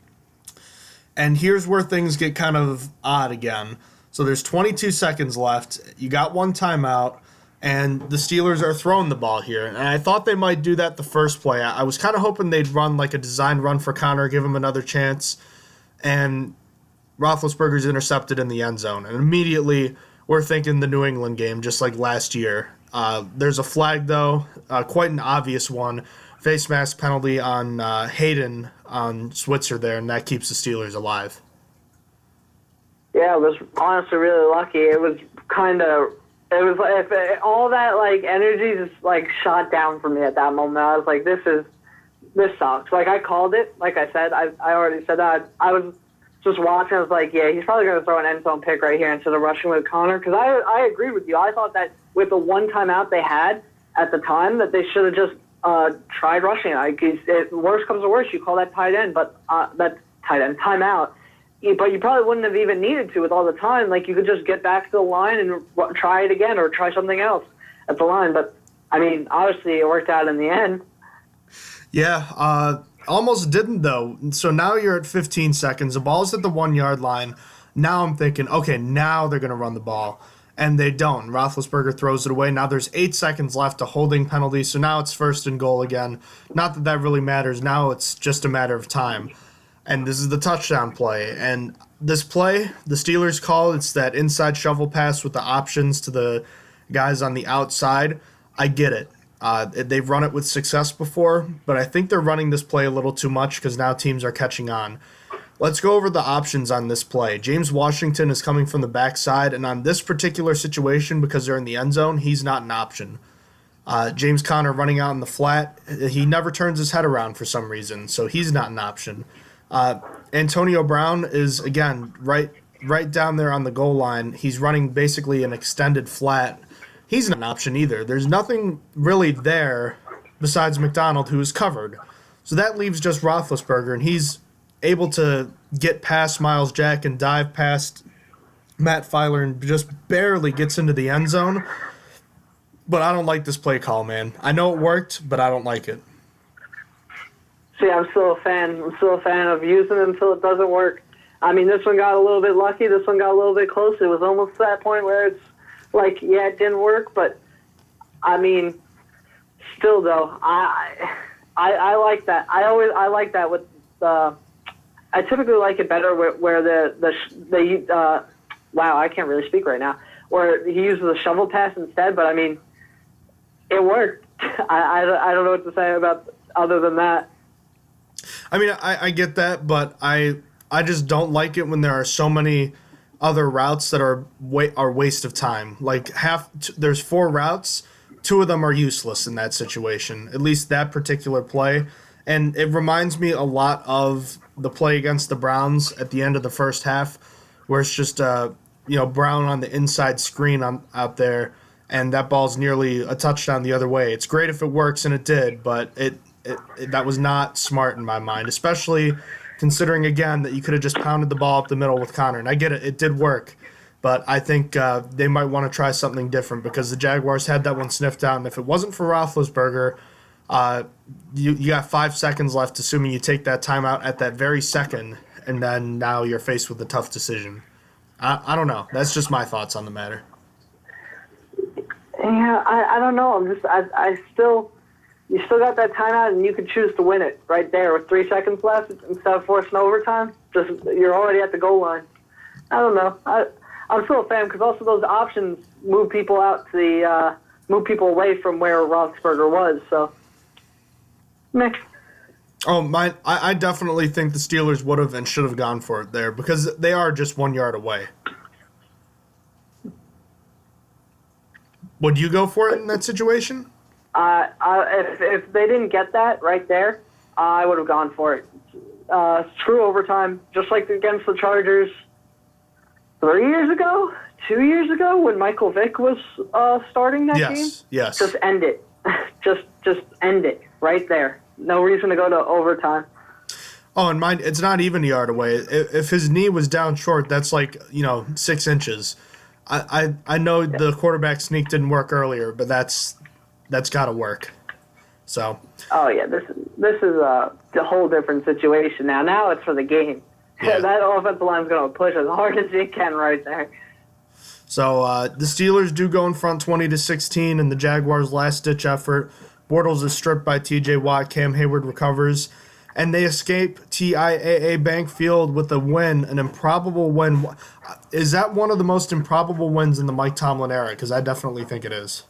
And here's where things get kind of odd again. So there's 22 seconds left. You got one timeout, and the Steelers are throwing the ball here. And I thought they might do that the first play. I was kind of hoping they'd run like a design run for Conner, give him another chance. And Roethlisberger's intercepted in the end zone. And immediately we're thinking the New England game, just like last year. There's a flag, though, quite an obvious one. Face mask penalty on Hayden on Switzer there, and that keeps the Steelers alive. Yeah, it was honestly really lucky. It was if all that like energy just like shot down for me at that moment. I was like, this sucks. Like I called it. Like I said, I already said that. I was just watching. I was like, yeah, he's probably going to throw an end zone pick right here instead of rushing with Conner. Because I agreed with you. I thought that with the one timeout they had at the time, that they should have just tried rushing. Like, if worst comes to worst, you call that tight end, but that tight end timeout. But you probably wouldn't have even needed to with all the time. Like, you could just get back to the line and try it again or try something else at the line. But, I mean, obviously it worked out in the end. Yeah, almost didn't, though. So now you're at 15 seconds. The ball's at the 1-yard line. Now I'm thinking, okay, now they're going to run the ball. and they don't. Roethlisberger throws it away. Now there's 8 seconds left, a holding penalty, so now it's 1st and goal again. Not that that really matters. Now it's just a matter of time. And this is the touchdown play. And this play, the Steelers call, it's that inside shovel pass with the options to the guys on the outside. I get it. They've run it with success before, but I think they're running this play a little too much because now teams are catching on. Let's go over the options on this play. James Washington is coming from the backside, and on this particular situation, because they're in the end zone, he's not an option. James Conner running out in the flat, he never turns his head around for some reason, so he's not an option. Antonio Brown is, again, right down there on the goal line. He's running basically an extended flat. He's not an option either. There's nothing really there besides McDonald, who is covered. So that leaves just Roethlisberger, and he's able to get past Myles Jack and dive past Matt Filer and just barely gets into the end zone. But I don't like this play call, man. I know it worked, but I don't like it. See, I'm still a fan. I'm still a fan of using it until it doesn't work. I mean, this one got a little bit lucky. This one got a little bit close. It was almost to that point where it's like, yeah, it didn't work. But, I mean, still, though, I like that. I like that with I typically like it better where the wow, I can't really speak right now, where he uses a shovel pass instead. But, I mean, it worked. I don't know what to say about other than that. I mean, I get that, but I just don't like it when there are so many other routes that are waste of time. Like there's 4 routes, 2 of them are useless in that situation. At least that particular play, and it reminds me a lot of the play against the Browns at the end of the first half, where it's just Brown on the inside screen out there, and that ball's nearly a touchdown the other way. It's great if it works, and it did, but that was not smart in my mind, especially considering, again, that you could have just pounded the ball up the middle with Conner. And I get it. It did work. But I think they might want to try something different because the Jaguars had that one sniffed out. And if it wasn't for Roethlisberger, you got 5 seconds left, assuming you take that timeout at that very second, and then now you're faced with a tough decision. I don't know. That's just my thoughts on the matter. Yeah, I don't know. You still got that timeout, and you could choose to win it right there with 3 seconds left instead of forcing overtime. You're already at the goal line. I don't know. I'm still a fan because also those options move people move people away from where Roethlisberger was. So, meh. Oh, I definitely think the Steelers would have and should have gone for it there because they are just 1 yard away. Would you go for it in that situation? If they didn't get that right there, I would have gone for it. True overtime, just like against the Chargers 3 years ago, 2 years ago when Michael Vick was starting that game. Yes. Just end it. just end it right there. No reason to go to overtime. Oh, and mind, it's not even a yard away. If his knee was down short, that's 6 inches. I know the quarterback sneak didn't work earlier, but that's got to work. So. Oh yeah, this is a whole different situation now. Now it's for the game. Yeah. That offensive line's going to push as hard as it can right there. So the Steelers do go in front 20-16 in the Jaguars' last-ditch effort. Bortles is stripped by T.J. Watt. Cam Hayward recovers, and they escape TIAA Bank Field with a win, an improbable win. Is that one of the most improbable wins in the Mike Tomlin era? Because I definitely think it is.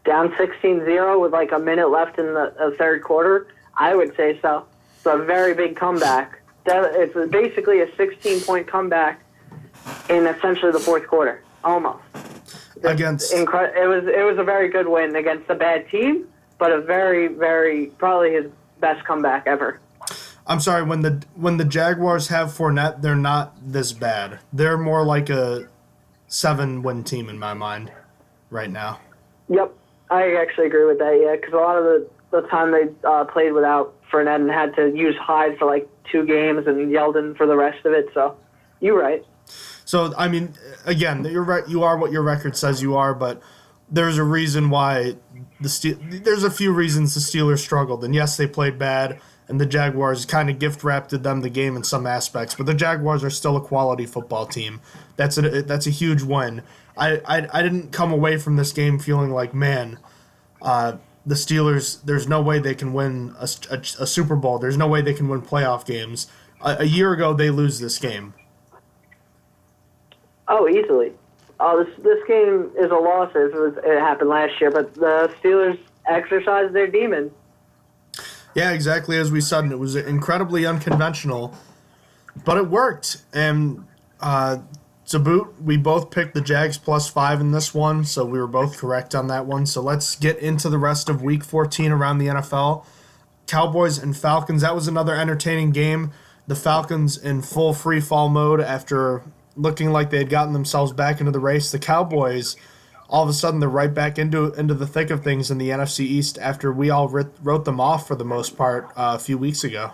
Down 16-0 with a minute left in the third quarter? I would say so. It's a very big comeback. It's basically a 16-point comeback in essentially the fourth quarter, almost. It was a very good win against a bad team, but a very, very, probably his best comeback ever. I'm sorry, when the Jaguars have Fournette, they're not this bad. They're more like a 7-win team in my mind right now. Yep. I actually agree with that, yeah, because a lot of the time they played without Fournette and had to use Hyde for 2 games and Yeldon for the rest of it, so you're right. So, I mean, again, you're right. You are what your record says you are, but there's a reason why there's a few reasons the Steelers struggled. And yes, they played bad, and the Jaguars kind of gift-wrapped them the game in some aspects. But the Jaguars are still a quality football team. That's a huge win. I didn't come away from this game feeling like, man, the Steelers, there's no way they can win a Super Bowl. There's no way they can win playoff games. A year ago, they lose this game. Oh, easily. Oh, this game is a loss. It happened last year, but the Steelers exercised their demons. Yeah, exactly as we said, and it was incredibly unconventional, but it worked. And to boot, we both picked the Jags +5 in this one, so we were both correct on that one. So let's get into the rest of Week 14 around the NFL. Cowboys and Falcons, that was another entertaining game. The Falcons in full free fall mode after looking like they had gotten themselves back into the race. The Cowboys, all of a sudden, they're right back into the thick of things in the NFC East after we all wrote them off for the most part a few weeks ago.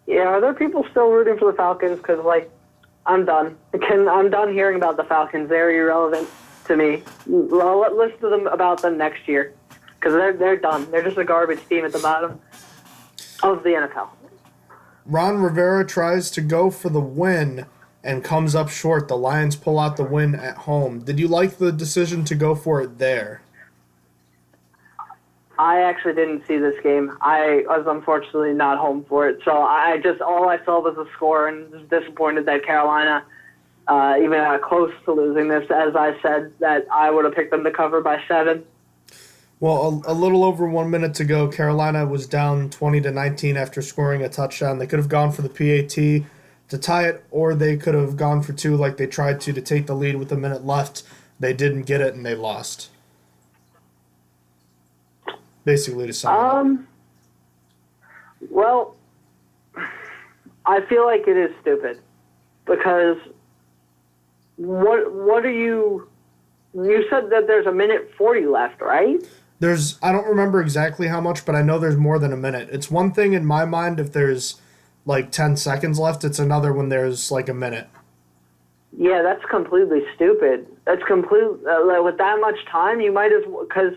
Yeah, are there people still rooting for the Falcons? Because, I'm done. I'm done hearing about the Falcons. They're irrelevant to me. I'll listen to them about them next year because they're done. They're just a garbage team at the bottom of the NFL. Ron Rivera tries to go for the win and comes up short. The Lions pull out the win at home. Did you like the decision to go for it there? I actually didn't see this game. I was unfortunately not home for it. So all I saw was the score and was disappointed that Carolina even got close to losing this. As I said, that I would have picked them to cover by 7. Well, a little over 1 minute to go. Carolina was down 20-19 after scoring a touchdown. They could have gone for the PAT to tie it, or they could have gone for 2 like they tried to take the lead with a minute left. They didn't get it, and they lost. Basically, to sum it up. Well, I feel like it is stupid because what are you said that there's a minute 40 left, right? I don't remember exactly how much, but I know there's more than a minute. It's one thing in my mind if there's 10 seconds left. It's another when there's a minute. Yeah, that's completely stupid. That's with that much time, you might as well, because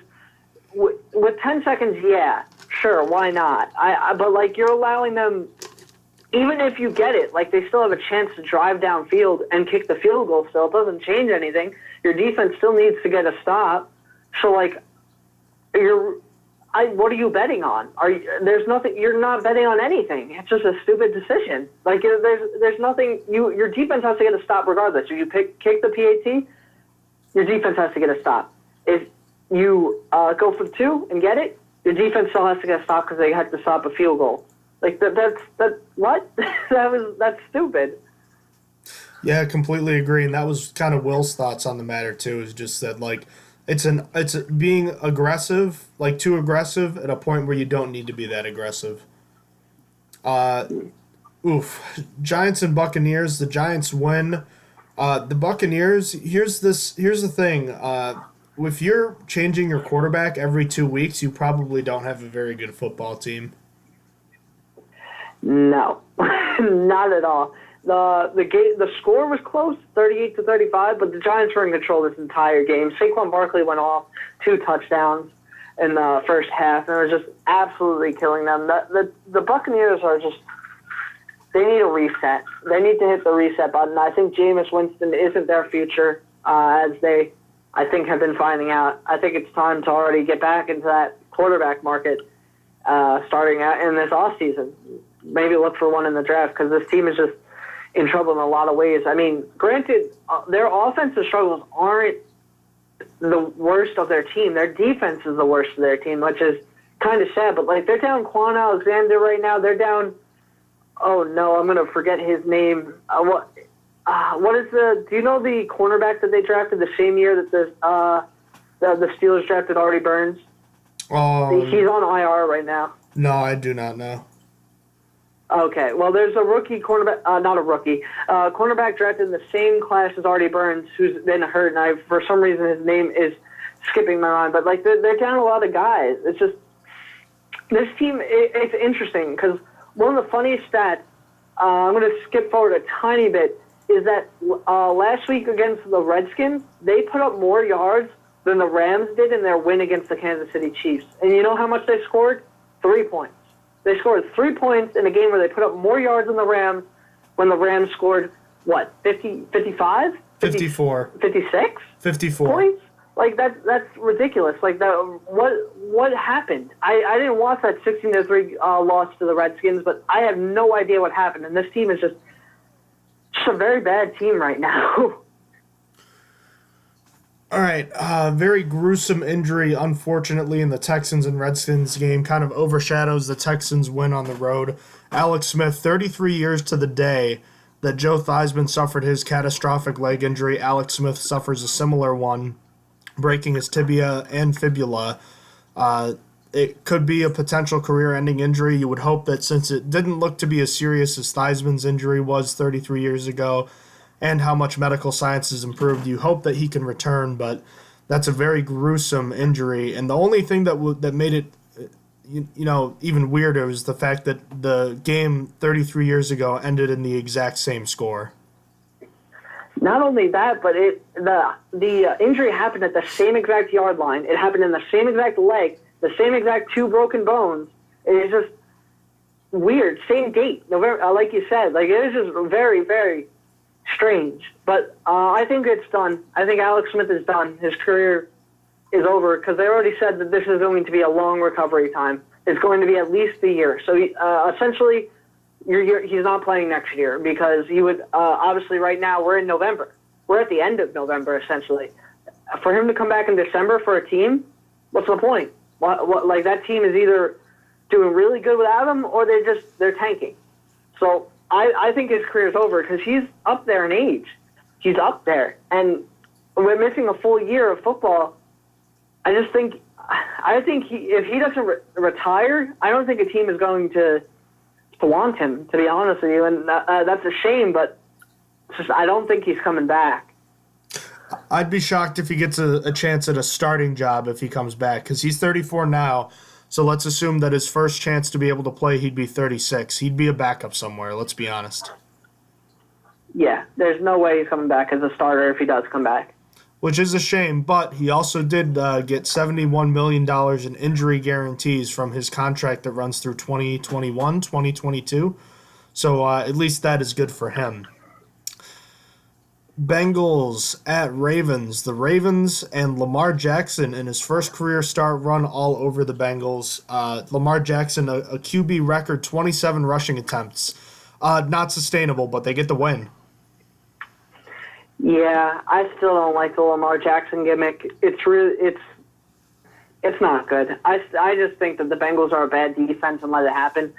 with 10 seconds, yeah, sure, why not? But you're allowing them, even if you get it, they still have a chance to drive downfield and kick the field goal still. It doesn't change anything. Your defense still needs to get a stop. So what are you betting on? There's nothing. You're not betting on anything. It's just a stupid decision. There's nothing. Your defense has to get a stop regardless. If you kick the PAT, your defense has to get a stop. If you go for 2 and get it, your defense still has to get a stop because they have to stop a field goal. That's what? That's stupid. Yeah, I completely agree, and that was kind of Will's thoughts on the matter too. Is just that it's being aggressive, too aggressive at a point where you don't need to be that aggressive. Giants and Buccaneers. The Giants win. The Buccaneers. Here's the thing. If you're changing your quarterback every 2 weeks, you probably don't have a very good football team. No, not at all. The score was close, 38-35, but the Giants were in control this entire game. Saquon Barkley went off 2 touchdowns in the first half, and it was just absolutely killing them. The Buccaneers are just, they need a reset. They need to hit the reset button. I think Jameis Winston isn't their future, as they, I think, have been finding out. I think it's time to already get back into that quarterback market starting out in this offseason. Maybe look for one in the draft because this team is just in trouble in a lot of ways. I mean, granted, their offensive struggles aren't the worst of their team. Their defense is the worst of their team, which is kind of sad. But they're down Quan Alexander right now. They're down. Oh no, I'm gonna forget his name. What is do you know the cornerback that they drafted the same year that the Steelers drafted Artie Burns? He's on IR right now. No, I do not know. Okay, well, there's a rookie cornerback, cornerback drafted in the same class as Artie Burns, who's been hurt, and for some reason his name is skipping my mind. But they're down a lot of guys. It's just this team. It's interesting because one of the funniest stats. I'm going to skip forward a tiny bit. Is that last week against the Redskins, they put up more yards than the Rams did in their win against the Kansas City Chiefs. And you know how much they scored? 3 points. They scored 3 points in a game where they put up more yards than the Rams when the Rams scored, 55? 54. 56? 54. Points? Like, that's ridiculous. Like, what happened? I didn't watch that 16-3 loss to the Redskins, but I have no idea what happened. And this team is just a very bad team right now. All right, very gruesome injury, unfortunately, in the Texans and Redskins game. Kind of overshadows the Texans' win on the road. Alex Smith, 33 years to the day that Joe Theismann suffered his catastrophic leg injury. Alex Smith suffers a similar one, breaking his tibia and fibula. It could be a potential career-ending injury. You would hope that since it didn't look to be as serious as Theismann's injury was 33 years ago, and how much medical science has improved, you hope that he can return, but that's a very gruesome injury. And the only thing that made it even weirder is the fact that the game 33 years ago ended in the exact same score. Not only that, but the injury happened at the same exact yard line. It happened in the same exact leg, the same exact 2 broken bones. It is just weird. Same date, November, like you said. Like, it is just very, very strange. But I think it's done. I think Alex Smith is done. His career is over because they already said that this is going to be a long recovery time. It's going to be at least a year. So essentially, he's not playing next year because he would obviously right now we're in November. We're at the end of November essentially. For him to come back in December for a team, what's the point? Like that team is either doing really good without him or they're tanking. So I think his career is over because he's up there in age. He's up there, and we're missing a full year of football. I think if he doesn't retire, I don't think a team is going to want him, to be honest with you, and that's a shame. But I don't think he's coming back. I'd be shocked if he gets a chance at a starting job if he comes back because he's 34 now. So let's assume that his first chance to be able to play, he'd be 36. He'd be a backup somewhere, let's be honest. Yeah, there's no way he's coming back as a starter if he does come back. Which is a shame, but he also did get $71 million in injury guarantees from his contract that runs through 2021, 2022. So at least that is good for him. Bengals at Ravens. The Ravens and Lamar Jackson in his first career start run all over the Bengals. Lamar Jackson, a QB record, 27 rushing attempts. Not sustainable, but they get the win. Yeah, I still don't like the Lamar Jackson gimmick. It's not good. I just think that the Bengals are a bad defense and let it happen.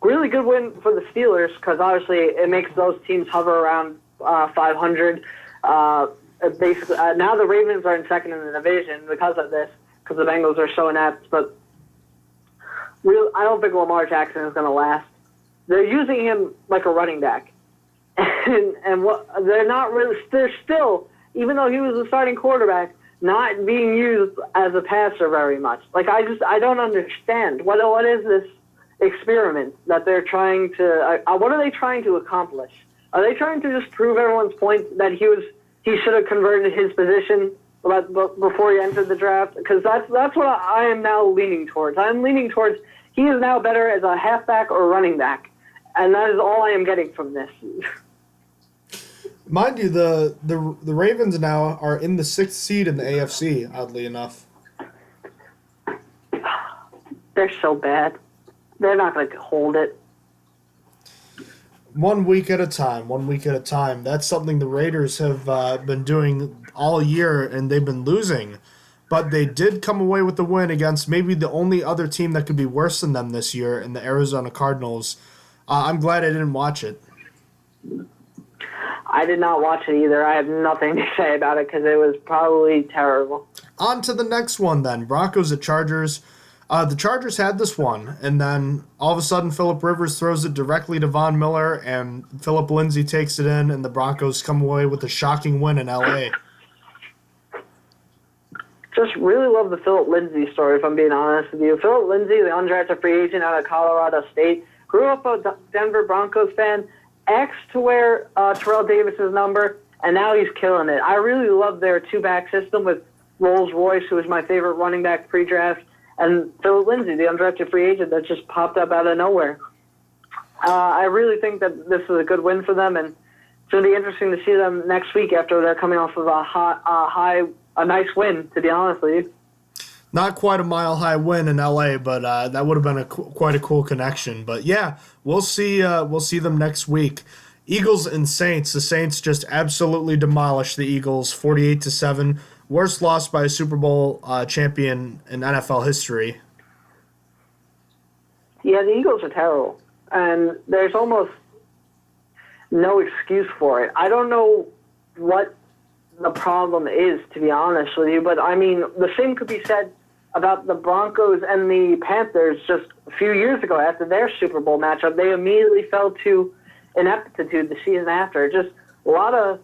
Really good win for the Steelers because obviously it makes those teams hover around 500. Basically, now the Ravens are in second in the division because of this, because the Bengals are so inept. But I don't think Lamar Jackson is going to last. They're using him like a running back, and they're not really. They're still, even though he was the starting quarterback, not being used as a passer very much. Like I don't understand what is this experiment that they're trying to. What are they trying to accomplish? Are they trying to just prove everyone's point that he should have converted his position before he entered the draft? Because that's what I am now leaning towards. I'm leaning towards he is now better as a halfback or running back, and that is all I am getting from this. Mind you, the Ravens now are in the 6th seed in the AFC, oddly enough. They're so bad. They're not going to hold it. 1 week at a time, 1 week at a time. That's something the Raiders have been doing all year, and they've been losing. But they did come away with the win against maybe the only other team that could be worse than them this year in the Arizona Cardinals. I'm glad I didn't watch it. I did not watch it either. I have nothing to say about it because it was probably terrible. On to the next one then. Broncos at Chargers. The Chargers had this one, and then all of a sudden Phillip Rivers throws it directly to Von Miller, and Phillip Lindsay takes it in, and the Broncos come away with a shocking win in L.A. Just really love the Phillip Lindsay story, if I'm being honest with you. Phillip Lindsay, the undrafted free agent out of Colorado State, grew up a Denver Broncos fan, asked to wear Terrell Davis's number, and now he's killing it. I really love their two-back system with Rolls-Royce, who was my favorite running back pre-draft, and Phillip Lindsay, the undrafted free agent that just popped up out of nowhere. I really think that this is a good win for them, and it's going to be interesting to see them next week after they're coming off of a nice win, to be honest with you. Not quite a mile-high win in LA, but that would have been quite a cool connection. But yeah, we'll see them next week. Eagles and Saints. The Saints just absolutely demolished the Eagles, 48-7. Worst loss by a Super Bowl champion in NFL history. Yeah, the Eagles are terrible, and there's almost no excuse for it. I don't know what the problem is, to be honest with you, but I mean, the same could be said about the Broncos and the Panthers just a few years ago after their Super Bowl matchup. They immediately fell to ineptitude the season after. Just a lot of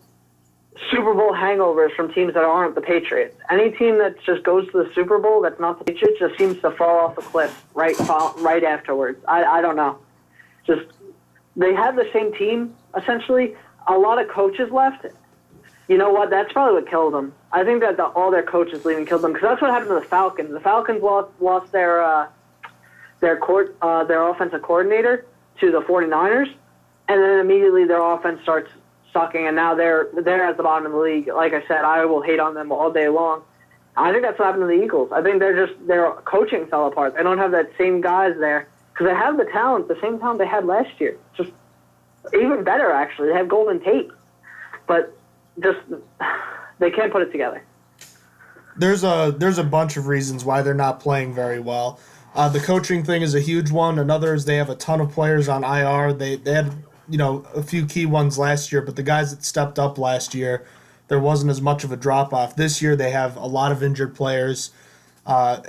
Super Bowl hangovers from teams that aren't the Patriots. Any team that just goes to the Super Bowl that's not the Patriots just seems to fall off the cliff right afterwards. I don't know. Just they have the same team, essentially. A lot of coaches left. You know what? That's probably what killed them. I think that all their coaches leaving killed them, because that's what happened to the Falcons. The Falcons lost their offensive coordinator to the 49ers, and then immediately their offense starts sucking, and now they're at the bottom of the league. Like I said, I will hate on them all day long. I think that's what happened to the Eagles. I think their coaching fell apart. They don't have that same guys there, because they have the talent, the same talent they had last year. Just even better, actually. They have Golden Tate, but just they can't put it together. There's a bunch of reasons why they're not playing very well. The coaching thing is a huge one. Another is they have a ton of players on IR. They had a few key ones last year, but the guys that stepped up last year, there wasn't as much of a drop off. This year they have a lot of injured players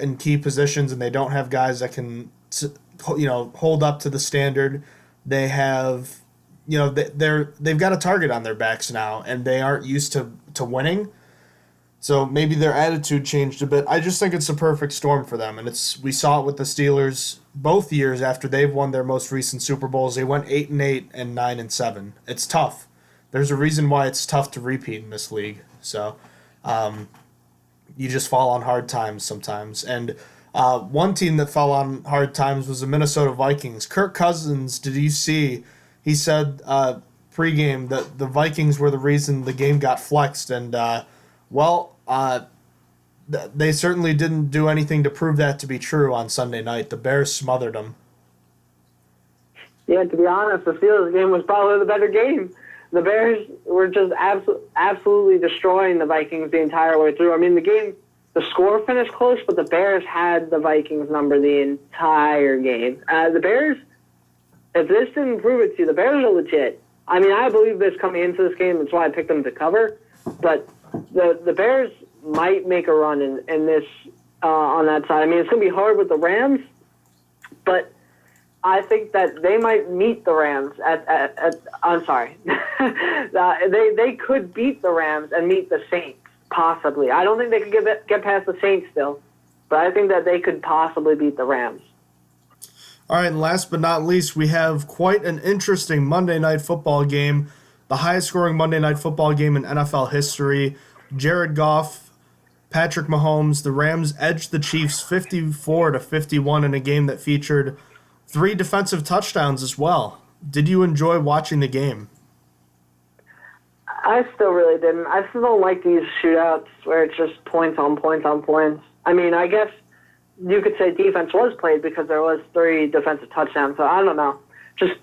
in key positions, and they don't have guys that can hold up to the standard. They have they've got a target on their backs now, and they aren't used to winning. So maybe their attitude changed a bit. I just think it's a perfect storm for them, and we saw it with the Steelers both years after they've won their most recent Super Bowls. They went 8-8 and 9-7. It's tough. There's a reason why it's tough to repeat in this league. So you just fall on hard times sometimes. And one team that fell on hard times was the Minnesota Vikings. Kirk Cousins, did you see? He said pregame that the Vikings were the reason the game got flexed, and they certainly didn't do anything to prove that to be true on Sunday night. The Bears smothered them. Yeah, to be honest, the Steelers game was probably the better game. The Bears were just absolutely destroying the Vikings the entire way through. I mean, the score finished close, but the Bears had the Vikings number the entire game. The Bears, if this didn't prove it to you, the Bears are legit. I mean, I believe this coming into this game. That's why I picked them to cover. But the Bears might make a run in this on that side. I mean, it's going to be hard with the Rams, but I think that they might meet the Rams I'm sorry. They could beat the Rams and meet the Saints, possibly. I don't think they could get past the Saints still, but I think that they could possibly beat the Rams. All right, and last but not least, we have quite an interesting Monday Night Football game, the highest-scoring Monday Night Football game in NFL history. Jared Goff, Patrick Mahomes, the Rams edged the Chiefs 54-51 in a game that featured 3 defensive touchdowns as well. Did you enjoy watching the game? I still really didn't. I still don't like these shootouts where it's just points on points on points. I mean, I guess you could say defense was played because there was 3 defensive touchdowns, so I don't know. Just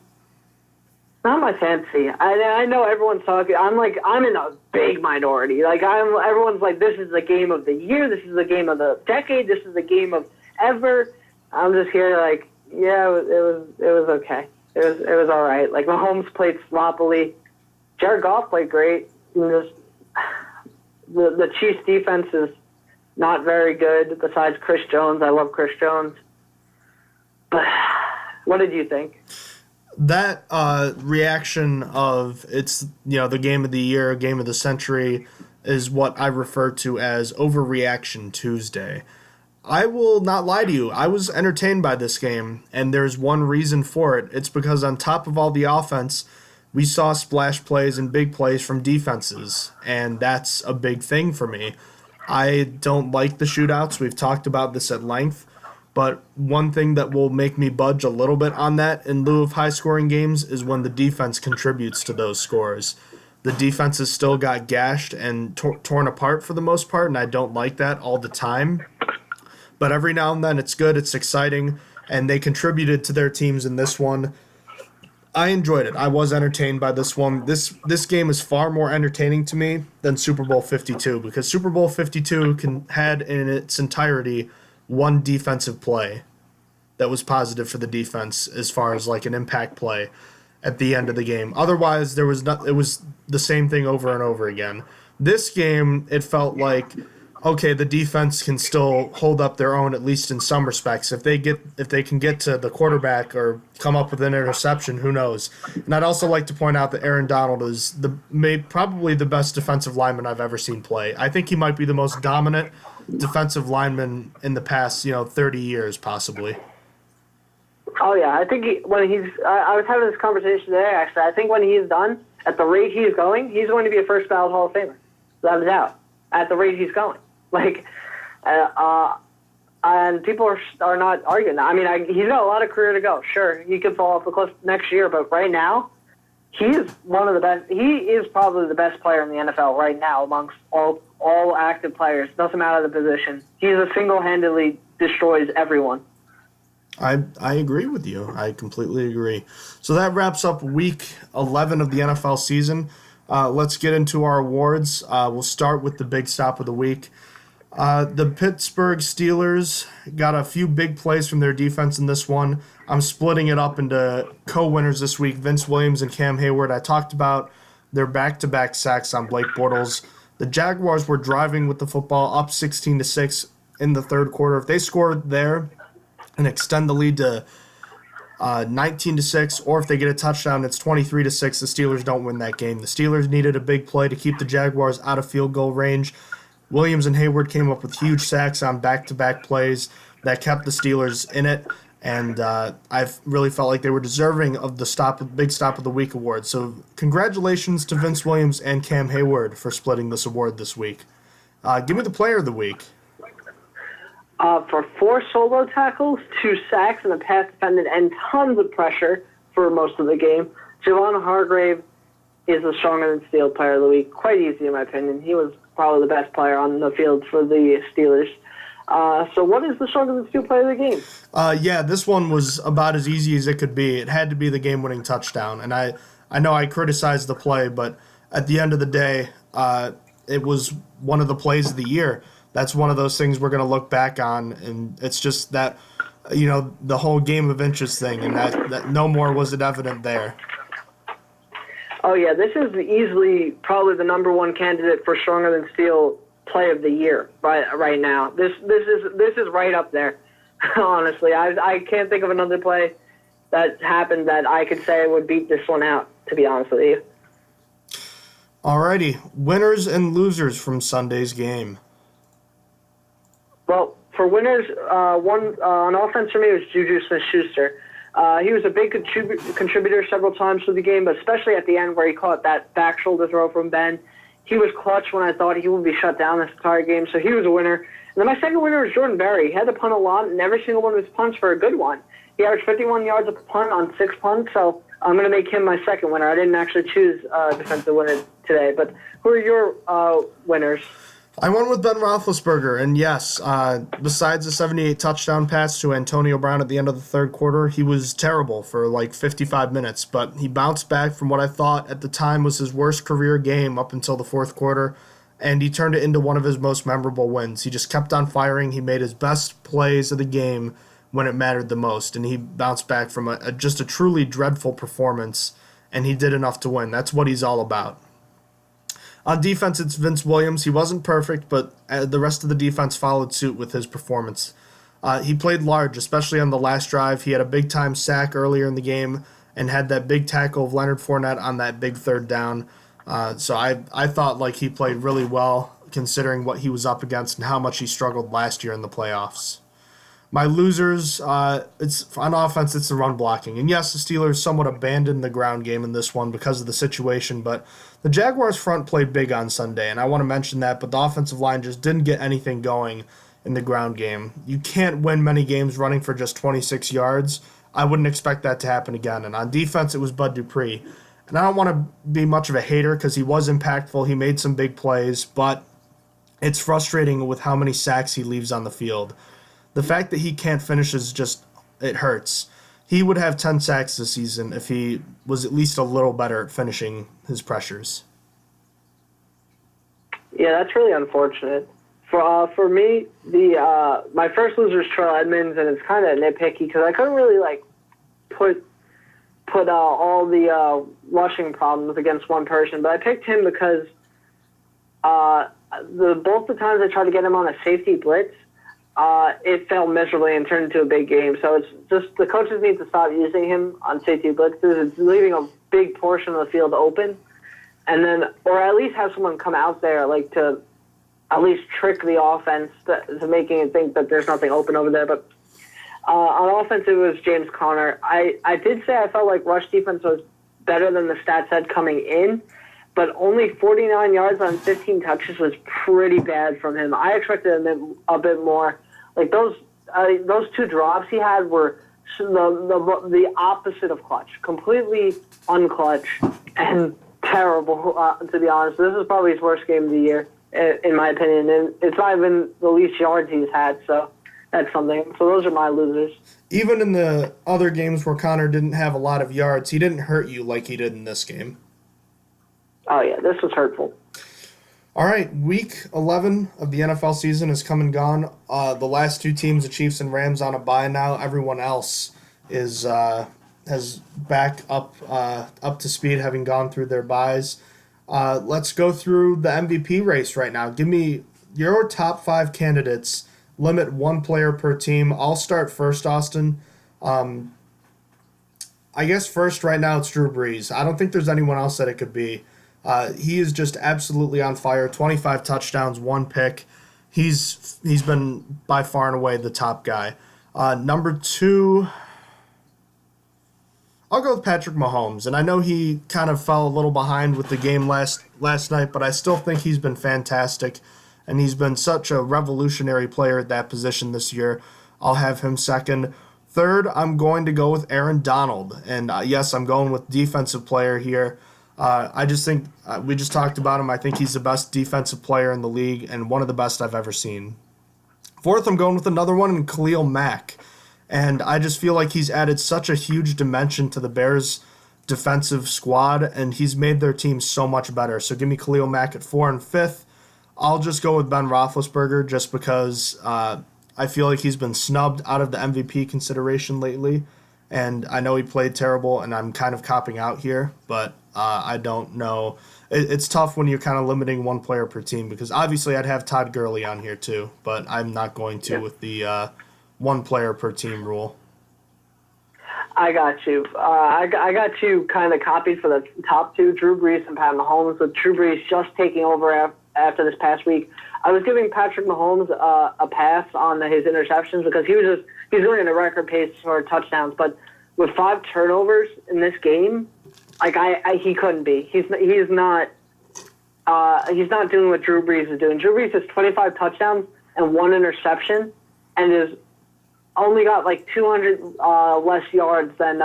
not my fancy. I know everyone's talking. I'm in a big minority. Everyone's like, this is the game of the year. This is the game of the decade. This is the game of ever. I'm just here like, yeah, it was okay. It was all right. Like, Mahomes played sloppily. Jared Goff played great. The Chiefs defense is not very good. Besides Chris Jones, I love Chris Jones. But what did you think? That reaction of it's the game of the year, game of the century, is what I refer to as Overreaction Tuesday. I will not lie to you. I was entertained by this game, and there's one reason for it. It's because on top of all the offense, we saw splash plays and big plays from defenses, and that's a big thing for me. I don't like the shootouts. We've talked about this at length. But one thing that will make me budge a little bit on that in lieu of high-scoring games is when the defense contributes to those scores. The defense has still got gashed and torn apart for the most part, and I don't like that all the time. But every now and then it's good, it's exciting, and they contributed to their teams in this one. I enjoyed it. I was entertained by this one. This game is far more entertaining to me than Super Bowl 52 because Super Bowl 52 had in its entirety one defensive play that was positive for the defense as far as like an impact play at the end of the game. Otherwise, it was the same thing over and over again. This game, it felt like, okay, the defense can still hold up their own, at least in some respects. If they can get to the quarterback or come up with an interception, who knows? And I'd also like to point out that Aaron Donald is probably the best defensive lineman I've ever seen play. I think he might be the most dominant defensive lineman in the past, 30 years, possibly. Oh yeah, I think I was having this conversation today. Actually, I think when he's done, at the rate he's going to be a first ballot Hall of Famer, without a doubt. At the rate he's going, and people are not arguing that. I mean, he's got a lot of career to go. Sure, he could fall off the cliff next year, but right now, he is one of the best. He is probably the best player in the NFL right now amongst all active players. Doesn't matter the position. He single-handedly destroys everyone. I agree with you. I completely agree. So that wraps up Week 11 of the NFL season. Let's get into our awards. We'll start with the big stop of the week. The Pittsburgh Steelers got a few big plays from their defense in this one. I'm splitting it up into co-winners this week, Vince Williams and Cam Hayward. I talked about their back-to-back sacks on Blake Bortles. The Jaguars were driving with the football up 16-6 in the third quarter. If they scored there and extend the lead to 19-6, or if they get a touchdown, it's 23-6. The Steelers don't win that game. The Steelers needed a big play to keep the Jaguars out of field goal range. Williams and Hayward came up with huge sacks on back-to-back plays that kept the Steelers in it, and I really felt like they were deserving of the big stop of the week award. So congratulations to Vince Williams and Cam Hayward for splitting this award this week. Give me the player of the week. For 4 solo tackles, 2 sacks, and a pass defended, and tons of pressure for most of the game, Javon Hargrave is the stronger than steel player of the week. Quite easy, in my opinion. He was probably the best player on the field for the Steelers. So what is the stronger than steel player of the game? Yeah, this one was about as easy as it could be. It had to be the game-winning touchdown. And I know I criticized the play, but at the end of the day, it was one of the plays of the year. That's one of those things we're going to look back on, and it's just that, the whole game of inches thing, and that no more was it evident there. Oh yeah, this is easily probably the number one candidate for stronger than steel play of the year right now. This is right up there. Honestly, I can't think of another play that happened that I could say would beat this one out, to be honest with you. Alrighty, winners and losers from Sunday's game. Well, for winners, on offense for me was Juju Smith-Schuster. He was a big contributor several times to the game, but especially at the end where he caught that back shoulder throw from Ben. He was clutch when I thought he would be shut down this entire game, so he was a winner. And then my second winner was Jordan Berry. He had to punt a lot, and every single one of his punts for a good one. He averaged 51 yards a punt on 6 punts, so I'm going to make him my second winner. I didn't actually choose defensive winner today, but who are your winners? I went with Ben Roethlisberger, and yes, besides the 78 touchdown pass to Antonio Brown at the end of the third quarter, he was terrible for like 55 minutes, but he bounced back from what I thought at the time was his worst career game up until the fourth quarter, and he turned it into one of his most memorable wins. He just kept on firing. He made his best plays of the game when it mattered the most, and he bounced back from just a truly dreadful performance, and he did enough to win. That's what he's all about. On defense, it's Vince Williams. He wasn't perfect, but the rest of the defense followed suit with his performance. He played large, especially on the last drive. He had a big-time sack earlier in the game and had that big tackle of Leonard Fournette on that big third down. So I thought like he played really well considering what he was up against and how much he struggled last year in the playoffs. My losers, it's on offense, it's the run blocking. And yes, the Steelers somewhat abandoned the ground game in this one because of the situation, but the Jaguars front played big on Sunday, and I want to mention that, but the offensive line just didn't get anything going in the ground game. You can't win many games running for just 26 yards. I wouldn't expect that to happen again. And on defense, it was Bud Dupree. And I don't want to be much of a hater because he was impactful. He made some big plays, but it's frustrating with how many sacks he leaves on the field. The fact that he can't finish is just, it hurts. He would have 10 sacks this season if he was at least a little better at finishing his pressures. Yeah, that's really unfortunate. For me, my first loser is Terrell Edmonds, and it's kind of nitpicky because I couldn't really put all the rushing problems against one person, but I picked him because both the times I tried to get him on a safety blitz, it failed miserably and turned into a big game. So it's just the coaches need to stop using him on safety blitzes. It's leaving a big portion of the field open, and then or at least have someone come out there to at least trick the offense to making it think that there's nothing open over there. But on offense, it was James Conner. I did say I felt like rush defense was better than the stats said coming in, but only 49 yards on 15 touches was pretty bad from him. I expected a bit more. Those two drops he had were the opposite of clutch, completely unclutch and terrible, to be honest. This is probably his worst game of the year, in my opinion, and it's not even the least yards he's had, so that's something. So those are my losers. Even in the other games where Connor didn't have a lot of yards, he didn't hurt you like he did in this game. Oh, yeah, this was hurtful. All right, Week 11 of the NFL season has come and gone. The last two teams, the Chiefs and Rams, on a bye now. Everyone else has back up to speed, having gone through their byes. Let's go through the MVP race right now. Give me your top 5 candidates. Limit one player per team. I'll start first, Austin. I guess first right now it's Drew Brees. I don't think there's anyone else that it could be. He is just absolutely on fire. 25 touchdowns, 1 pick. He's been by far and away the top guy. Number 2, I'll go with Patrick Mahomes. And I know he kind of fell a little behind with the game last night, but I still think he's been fantastic. And he's been such a revolutionary player at that position this year. I'll have him second. Third, I'm going to go with Aaron Donald. And yes, I'm going with defensive player here. I just think we just talked about him. I think he's the best defensive player in the league and one of the best I've ever seen. Fourth, I'm going with another one in Khalil Mack. And I just feel like he's added such a huge dimension to the Bears' defensive squad, and he's made their team so much better. So give me Khalil Mack at 4 and 5th. I'll just go with Ben Roethlisberger just because I feel like he's been snubbed out of the MVP consideration lately. And I know he played terrible, and I'm kind of copping out here, but I don't know. It's tough when you're kind of limiting one player per team because obviously I'd have Todd Gurley on here too, but I'm not going to with the one player per team rule. I got you. I got you kind of copied for the top 2, Drew Brees and Pat Mahomes, with Drew Brees just taking over after this past week. I was giving Patrick Mahomes a pass on his interceptions because he's running a record pace for touchdowns, but with 5 turnovers in this game, he couldn't be. He's not doing what Drew Brees is doing. Drew Brees has 25 touchdowns and 1 interception, and is only got 200 less yards than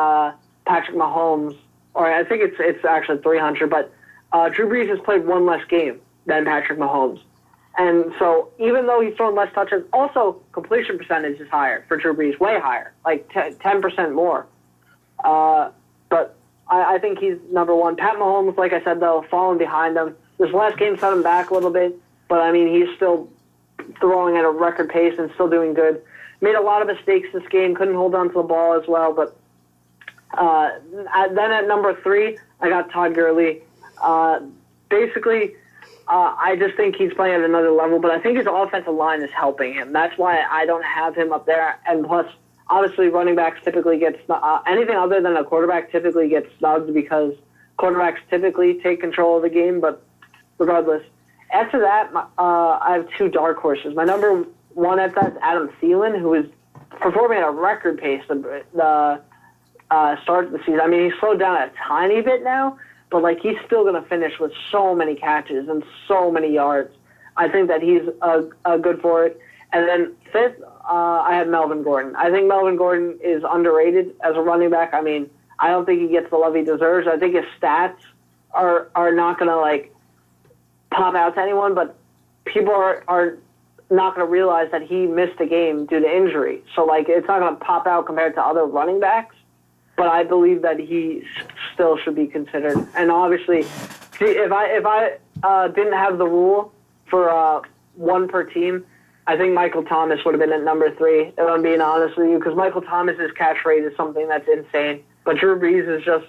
Patrick Mahomes, or I think it's actually 300. But Drew Brees has played 1 less game than Patrick Mahomes. And so even though he's thrown less touches, also completion percentage is higher for Drew Brees, way higher, 10% more. But I think he's number 1. Pat Mahomes, like I said, though, falling behind him. This last game set him back a little bit, but, I mean, he's still throwing at a record pace and still doing good. Made a lot of mistakes this game, couldn't hold on to the ball as well. But then at number 3, I got Todd Gurley. I just think he's playing at another level, but I think his offensive line is helping him. That's why I don't have him up there. And plus, obviously, running backs typically get anything other than a quarterback typically gets snubbed because quarterbacks typically take control of the game. But regardless, after that, I have 2 dark horses. My number 1 at that is Adam Thielen, who is performing at a record pace the start of the season. I mean, he's slowed down a tiny bit now, but he's still going to finish with so many catches and so many yards. I think that he's good for it. And then fifth, I had Melvin Gordon. I think Melvin Gordon is underrated as a running back. I mean, I don't think he gets the love he deserves. I think his stats are not going to, like, pop out to anyone, but people are not going to realize that he missed a game due to injury. So, like, it's not going to pop out compared to other running backs, but I believe that he still should be considered. And obviously, if I didn't have the rule for one per team, I think Michael Thomas would have been at number 3, if I'm being honest with you, because Michael Thomas's catch rate is something that's insane. But Drew Brees is just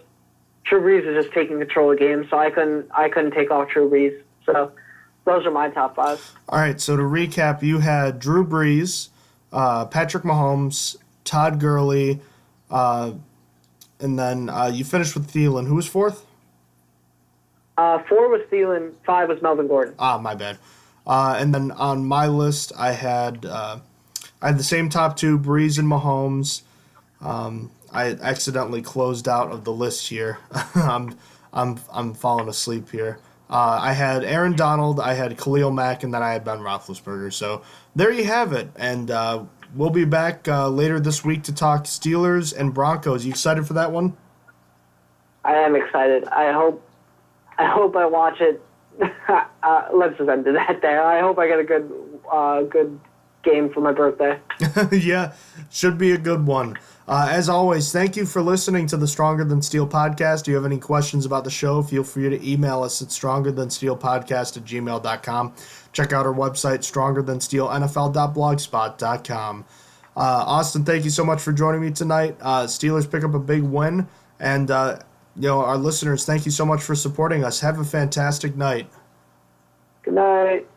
taking control of games, so I couldn't take off Drew Brees. So those are my top 5. All right, so to recap, you had Drew Brees, Patrick Mahomes, Todd Gurley, and then you finished with Thielen. Who was 4th? 4 was Thielen, 5 was Melvin Gordon. My bad. And then on my list, I had the same top 2, Brees and Mahomes. I accidentally closed out of the list here. I'm falling asleep here. I had Aaron Donald, I had Khalil Mack, and then I had Ben Roethlisberger. So there you have it. And we'll be back later this week to talk Steelers and Broncos. You excited for that one? I am excited. I hope I watch it. Let's just end it that there. I hope I get a good game for my birthday. Yeah, should be a good one. As always, thank you for listening to the Stronger Than Steel podcast. Do you have any questions about the show? Feel free to email us at strongerthansteelpodcast@gmail.com. Check out our website, strongerthansteelnfl.blogspot.com. Austin, thank you so much for joining me tonight. Steelers pick up a big win, and our listeners, thank you so much for supporting us. Have a fantastic night. Good night.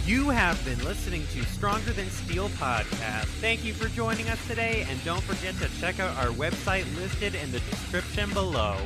You have been listening to Stronger Than Steel podcast. Thank you for joining us today, and don't forget to check out our website listed in the description below.